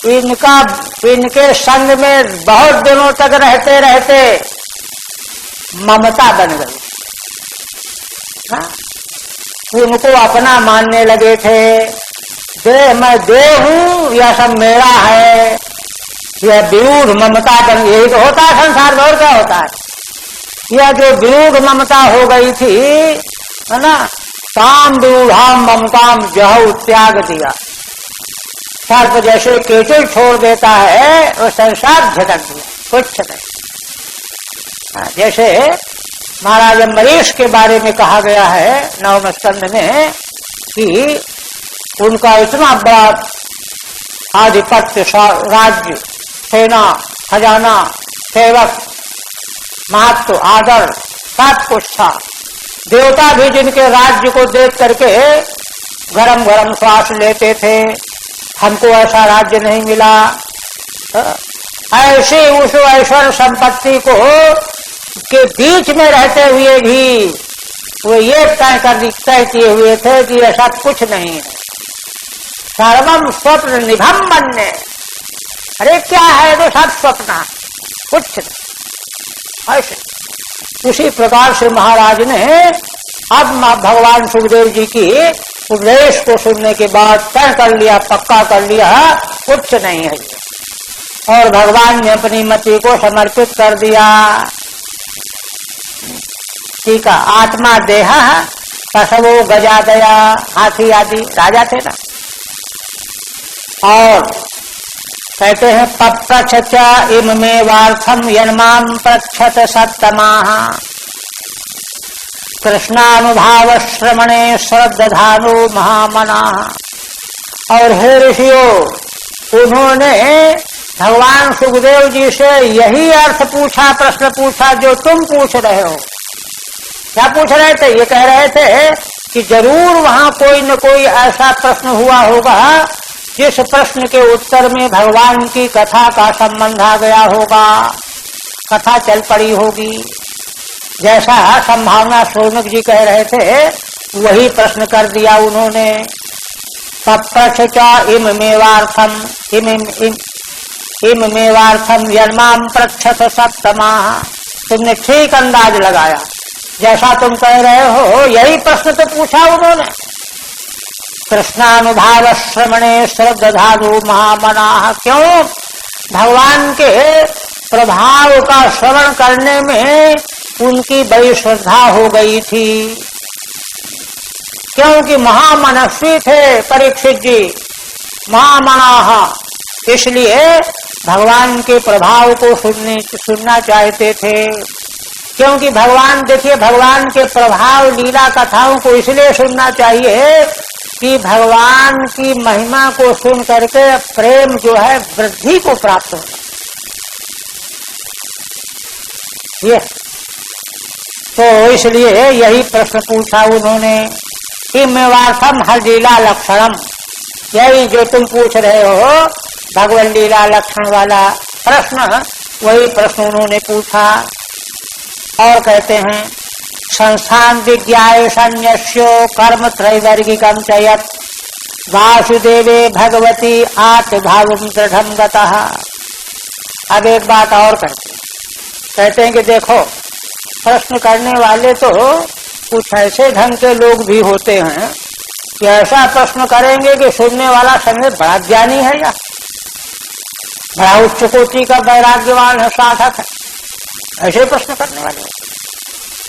इनके संग में बहुत दिनों तक रहते रहते ममता बन गई। हाँ? उनको अपना मानने लगे थे। देह मैं देह हूं, यह सब मेरा है, यह विरूढ़ ममता बन। यही तो होता है संसार में, और क्या होता है। यह जो विरूढ़ ममता हो गई थी, है ना, ताम विरूढ़ाम ममताम जहु, त्याग दिया। सर्प जैसे केचुल छोड़ देता है वो संसार झटक दिया, कुछ नहीं। जैसे महाराज अम्बरीश के बारे में कहा गया है 9वें स्कंध में कि उनका इतना बड़ा आधिपत्य, राज्य, सेना, खजाना, सेवक, महत्व, आदर सब कुछ था। देवता भी जिनके राज्य को देख करके गरम गरम श्वास लेते थे, हमको ऐसा राज्य नहीं मिला। ऐसे उस ऐश्वर्य संपत्ति को के बीच में रहते हुए भी वो ये तय किए हुए थे कि ऐसा कुछ नहीं है। सर्वम स्वप्न निभम बनने, अरे क्या है तो सब स्वप्न, कुछ नहीं। ऐसे उसी प्रकार से महाराज ने अब भगवान सुखदेव जी की उपदेश को सुनने के बाद तय कर लिया, पक्का कर लिया, कुछ नहीं है। और भगवान ने अपनी मति को समर्पित कर दिया। ठीक है। आत्मा देह पशवो गजा दया, हाथी आदि राजा थे ना। और कहते हैं पप्रच्छ इममे वार्थम यन्माम प्रच्छत सत्तमाः कृष्णानुभाव श्रवणे श्रद्धानु महामना। और हे ऋषियों, उन्होंने भगवान सुखदेव जी से यही अर्थ पूछा, प्रश्न पूछा जो तुम पूछ रहे हो। क्या पूछ रहे थे? ये कह रहे थे कि जरूर वहां कोई न कोई ऐसा प्रश्न हुआ होगा जिस प्रश्न के उत्तर में भगवान की कथा का संबंध आ गया होगा, कथा चल पड़ी होगी। जैसा संभावना सौनक जी कह रहे थे, वही प्रश्न कर दिया उन्होंने। पप्रच्छ इममेवार्थम इममेवार्थम यन्माम प्रच्छत सत्तमाः। तुमने ठीक अंदाज लगाया, जैसा तुम कह रहे हो यही प्रश्न तो पूछा उन्होंने। कृष्णानुभाव श्रवणे श्रद्धानु महामनाः। क्यों? भगवान के प्रभाव का श्रवण करने में उनकी बड़ी श्रद्धा हो गई थी, क्योंकि महामनस्वी थे परीक्षित जी, महामनाः। इसलिए भगवान के प्रभाव को सुनना चाहते थे। क्योंकि भगवान, देखिए, भगवान के प्रभाव लीला कथाओं को इसलिए सुनना चाहिए कि भगवान की महिमा को सुन करके प्रेम जो है वृद्धि को प्राप्त हो। ये तो इसलिए यही प्रश्न पूछा उन्होंने। किमेवार्थम हर लीला लक्षणम, यही जो तुम पूछ रहे हो भगवत लीला लक्षण वाला प्रश्न, वही प्रश्न उन्होंने पूछा। और कहते हैं संस्थान विज्ञाय संन्यस्यो कर्म त्रैवर्गिकम च यत् वासुदेवे भगवती आत्मभावम दृढ़म गतः। अब एक बात और कहते हैं कि देखो, प्रश्न करने वाले तो कुछ ऐसे ढंग के लोग भी होते हैं कि ऐसा प्रश्न करेंगे कि सुनने वाला समझे बड़ा ज्ञानी है या बड़ा उच्च कोटि का वैराग्यवान है, साधक है, ऐसे प्रश्न करने वाले होते हैं।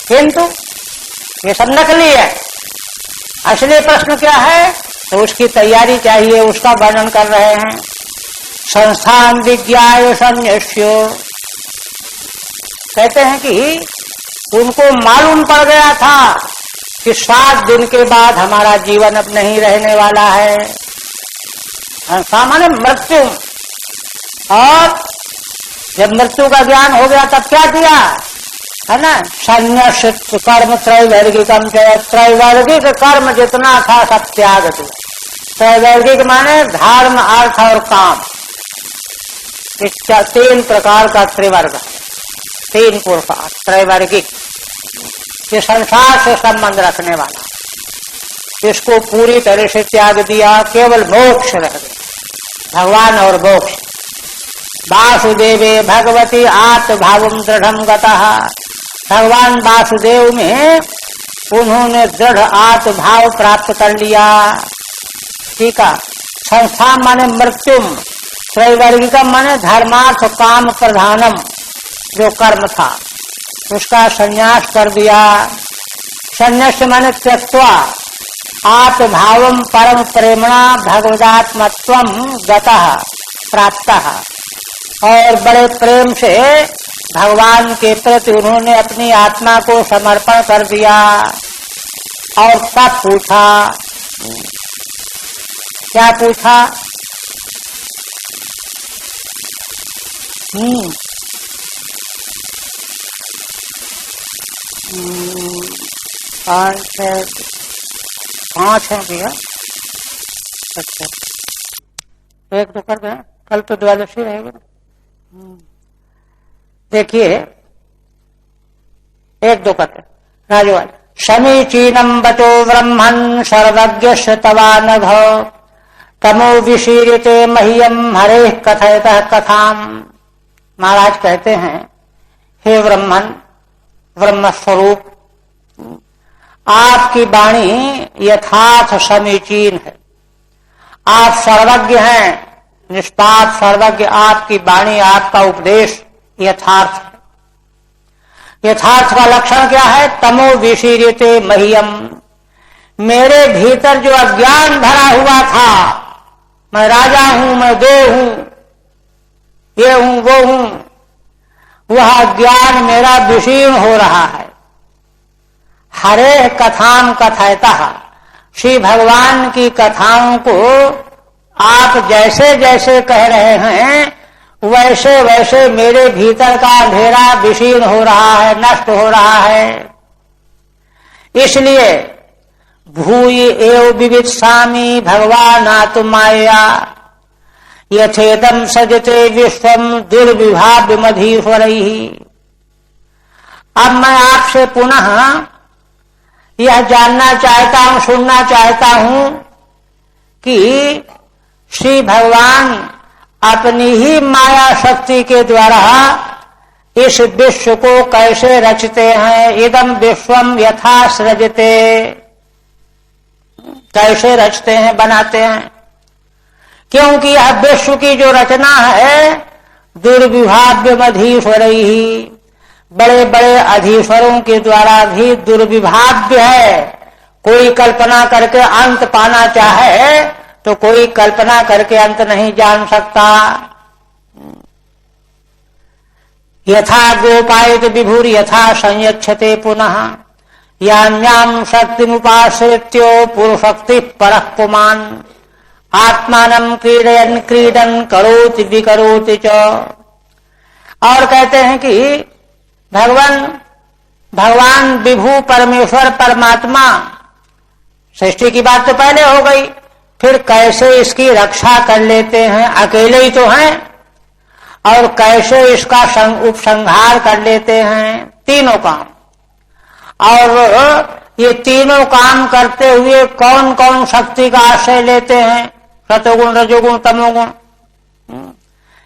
किंतु ये सब नकली है। असली प्रश्न क्या है, तो उसकी तैयारी चाहिए, उसका वर्णन कर रहे हैं। संस्थान विज्ञाय संन्यस्यो, कहते हैं कि उनको मालूम पड़ गया था कि 7 दिन के बाद हमारा जीवन अब नहीं रहने वाला है। सामान्य मृत्यु, और जब मृत्यु का ज्ञान हो गया तब क्या किया है ना, संन्यास कर्म त्रैवर्गिकम, त्रैवर्गिक कर्म जितना था सब त्याग दिया। त्रैवर्गिक माने धर्म अर्थ और काम, 3 प्रकार का त्रिवर्ग, 3 पुरुषार्थ त्रैवर्गिक, ये संसार से संबंध रखने वाला, इसको पूरी तरह से त्याग दिया, केवल मोक्ष रह गया, भगवान और मोक्ष। वासुदेवे भगवती आत्मभावम दृढ़म गतः, भगवान वासुदेव में उन्होंने दृढ़ आत्मभाव प्राप्त कर लिया। ठीक है। संस्था माने मृत्युम, त्रैवर्गिकम माने धर्मार्थ काम प्रधानम, जो कर्म था उसका संन्यास कर दिया। संन्यास माने त्यक्त्वा आत्मभावम परम प्रेमणा भगवदात्मत्वम गतः प्राप्तः, और बड़े प्रेम से भगवान के प्रति उन्होंने अपनी आत्मा को समर्पण कर दिया। और तब पूछा, क्या पूछा, 5 है भैया। अच्छा, एक तो कर गए, कल तो द्वादशी रहेगी। देखिए, 1-2 करते राजवाल। समीचीनम बचो ब्रह्मन् सर्वज्ञस्य तवानघ, तमो विशीर्यते मह्यम हरे कथयतः कथाम। महाराज कहते हैं, हे ब्रह्मन्, ब्रह्म स्वरूप, आपकी वाणी यथार्थ समीचीन है, आप सर्वज्ञ हैं, निष्पाप सर्वज्ञ, आपकी वाणी, आपका उपदेश यथार्थ है। यथार्थ का लक्षण क्या है, तमो विशीर्यते मह्यम, मेरे भीतर जो अज्ञान भरा हुआ था, मैं राजा हूं, मैं देव हूं, ये हूं वो हूं, वह ज्ञान मेरा विशीर्ण हो रहा है। हरे कथाम कथयतः, श्री भगवान की कथाओं को आप जैसे जैसे कह रहे हैं वैसे वैसे मेरे भीतर का अंधेरा विशीर्ण हो रहा है, नष्ट हो रहा है। इसलिए भूय एव विवित्सामि भगवानातु माया, यथेदम सजते विश्वम दुर्विभाव्यमधीश्वरैः। अब मैं आपसे पुनः यह जानना चाहता हूं, सुनना चाहता हूं कि श्री भगवान अपनी ही माया शक्ति के द्वारा इस विश्व को कैसे रचते हैं। इदम विश्वम यथा सृजते, कैसे रचते हैं, बनाते हैं। क्योंकि यह विश्व की जो रचना है दुर्विभाव्यमधीश्वरैः, बड़े बड़े अधीश्वरों के द्वारा भी दुर्विभाव्य है। कोई कल्पना करके अंत पाना चाहे तो कोई कल्पना करके अंत नहीं जान सकता। यथा गोपायित विभुर यथा संयच्छते पुनः, यान्याम शक्तिमुपाश्रित्यो पुरुषक्ति परः पुमान्, आत्मानं क्रीडयन् क्रीडन् करोति विकरोति च। और कहते हैं कि भगवान विभु परमेश्वर परमात्मा सृष्टि की बात तो पहले हो गई, फिर कैसे इसकी रक्षा कर लेते हैं, अकेले ही तो हैं, और कैसे इसका उपसंहार कर लेते हैं, तीनों काम। और ये तीनों काम करते हुए कौन कौन शक्ति का आश्रय लेते हैं, सतोगुण रजोगुण तमोगुण।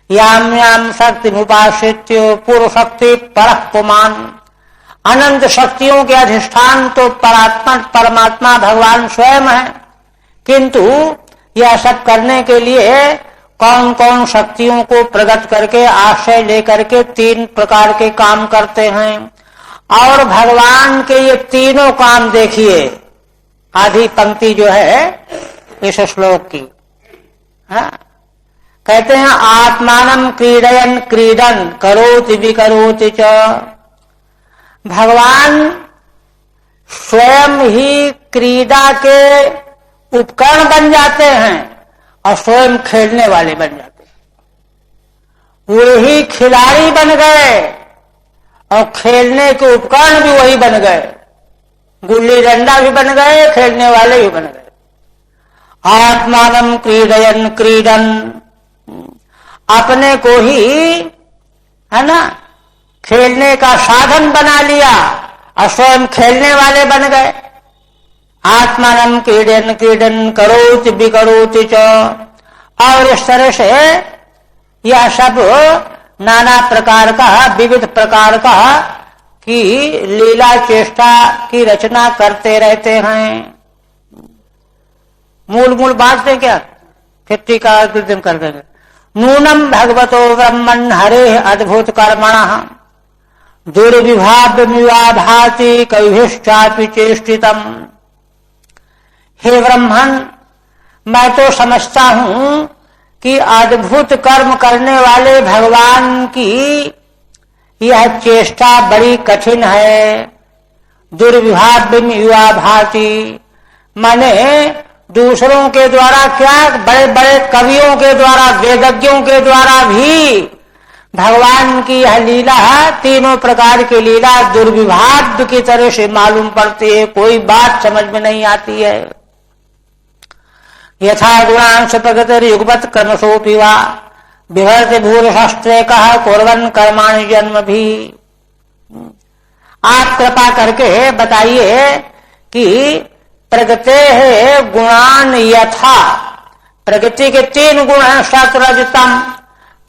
याम याम शक्ति उपाश्रित्य पूर्व शक्ति परः पुमान। अनंत शक्तियों के अधिष्ठान तो परमात्मा भगवान स्वयं है, किंतु यह सब करने के लिए कौन कौन शक्तियों को प्रकट करके आश्रय लेकर के तीन प्रकार के काम करते हैं। और भगवान के ये तीनों काम देखिए, आधी पंक्ति जो है इस श्लोक की, हाँ? कहते हैं आत्मानं क्रीडयन् क्रीडन करोति विकरोति च। भगवान स्वयं ही क्रीड़ा के उपकरण बन जाते हैं और स्वयं खेलने वाले बन जाते हैं। वे ही खिलाड़ी बन गए और खेलने के उपकरण भी वही बन गए, गुल्ली डंडा भी बन गए, खेलने वाले भी बन गए। आत्मानं क्रीडयन् क्रीडन, अपने को ही, है ना, खेलने का साधन बना लिया और स्वयं खेलने वाले बन गए। आत्मानं क्रीडन क्रीडन करोति विकरोति च। और इस तरह से यह सब नाना प्रकार का, विविध प्रकार का की लीला चेष्टा की रचना करते रहते हैं। मूल बात है क्या, फिर टीका कृत्रिम कर देंगे। नूनम भगवतो ब्रह्मन् हरे अद्भुत कर्मणः दुर्विभाव्यमिवा भाति कविभिश्चापि चेष्टितम्। हे ब्रह्मन, मैं तो समझता हूं कि अद्भुत कर्म करने वाले भगवान की यह चेष्टा बड़ी कठिन है। दुर्विभाव्यमिवा भाति माने दूसरों के द्वारा क्या, बड़े बड़े कवियों के द्वारा, वेदज्ञों के द्वारा भी भगवान की यह लीला, तीनों प्रकार की लीला दुर्विभाव्य की तरह से मालूम पड़ती है, कोई बात समझ में नहीं आती है। यथा गुणांश प्रगति युगपत क्रमशोऽपि वा बिभर्ति भूरिशस्त्रे कः कुर्वन् कर्माणि जन्म भी। आप कृपा करके बताइए कि प्रगते है गुणान यथा, प्रगति के तीन गुण हैं सत रज तम,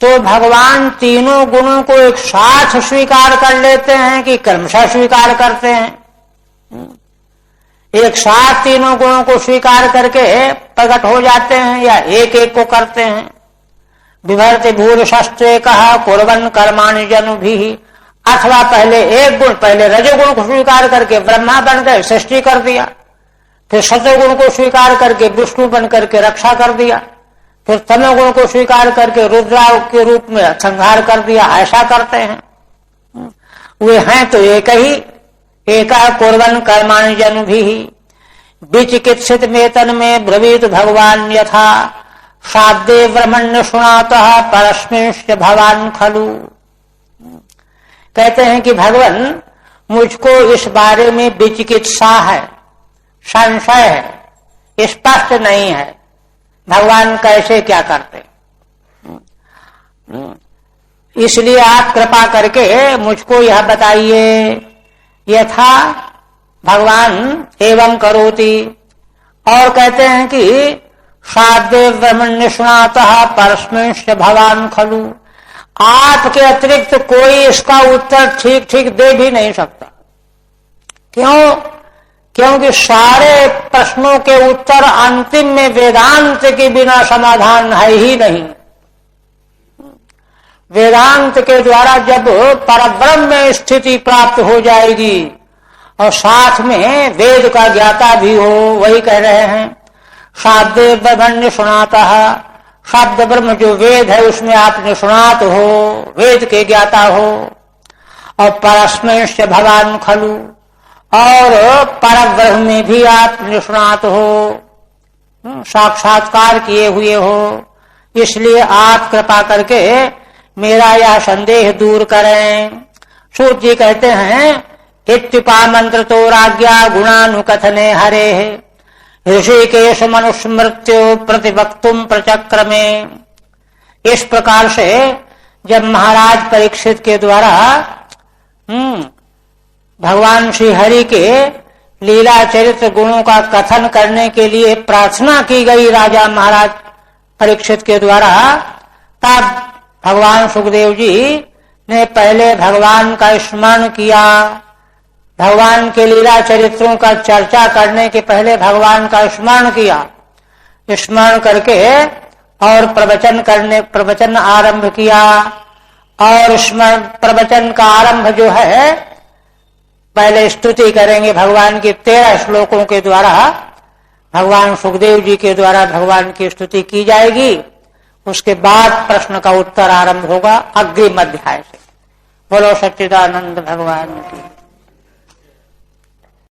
तो भगवान तीनों गुणों को एक साथ स्वीकार कर लेते हैं कि क्रमशः स्वीकार करते हैं? एक साथ तीनों गुणों को स्वीकार करके प्रकट हो जाते हैं या एक एक को करते हैं? विभर्ति भूर शस्त्रे कहा कुर्वन् कर्माणि जनु भी, अथवा पहले एक गुण, पहले रजोगुण को स्वीकार करके ब्रह्मा बन गए, सृष्टि कर दिया, फिर सतोगुण को स्वीकार करके विष्णु बन करके रक्षा कर दिया, फिर तमोगुण को स्वीकार करके रुद्रा के रूप में संहार कर दिया, ऐसा करते हैं। वे हैं तो एक ही, एका कुर्वन् कर्माणि जनु भी विचिकित्सित मेतन में ब्रवीत भगवान यथा शाब्दे ब्रह्मण्य सुनातः परस्मिंश्च भवान खलु। कहते हैं कि भगवान मुझको इस बारे में विचिकित्सा है, संशय है, स्पष्ट नहीं है भगवान कैसे क्या करते, इसलिए आप कृपा करके मुझको यह बताइए। यथा भगवान एवं करोति, और कहते हैं कि साध्य ब्रह्मण्य सुनातः परस्मिंश्च भवान खलु, आपके अतिरिक्त कोई इसका उत्तर ठीक ठीक दे भी नहीं सकता। क्यों? क्योंकि सारे प्रश्नों के उत्तर अंतिम में वेदांत के बिना समाधान है ही नहीं। वेदांत के द्वारा जब परब्रह्म में स्थिति प्राप्त हो जाएगी और साथ में वेद का ज्ञाता भी हो, वही कह रहे हैं शाब्दे ब्रह्मण्य सुनाता, शब्द ब्रह्म जो वेद है उसमें आपने सुनात हो, वेद के ज्ञाता हो, और परस्मैश्च भवान खलु, और परब्रह्म में भी आप निष्णात हो, साक्षात्कार किए हुए हो, इसलिए आप कृपा करके मेरा यह संदेह दूर करें। सूत जी कहते हैं इत्युपा मंत्र तो राज्ञा गुणानुकथने हरे, ऋषिकेश मनुस्मृत्यो प्रतिवक्तुम प्रचक्रमे। इस प्रकार से जब महाराज परीक्षित के द्वारा भगवान श्री हरि के लीला चरित्र गुणों का कथन करने के लिए प्रार्थना की गई राजा महाराज परीक्षित के द्वारा, तब भगवान सुखदेव जी ने पहले भगवान का स्मरण किया। भगवान के लीला चरित्रों का चर्चा करने के पहले भगवान का स्मरण किया। स्मरण करके और प्रवचन आरंभ किया। और प्रवचन का आरंभ जो है, पहले स्तुति करेंगे भगवान की 13 श्लोकों के द्वारा। भगवान सुखदेव जी के द्वारा भगवान की स्तुति की जाएगी। उसके बाद प्रश्न का उत्तर आरंभ होगा अग्रिम अध्याय से। बोलो सच्चिदानंद भगवान की।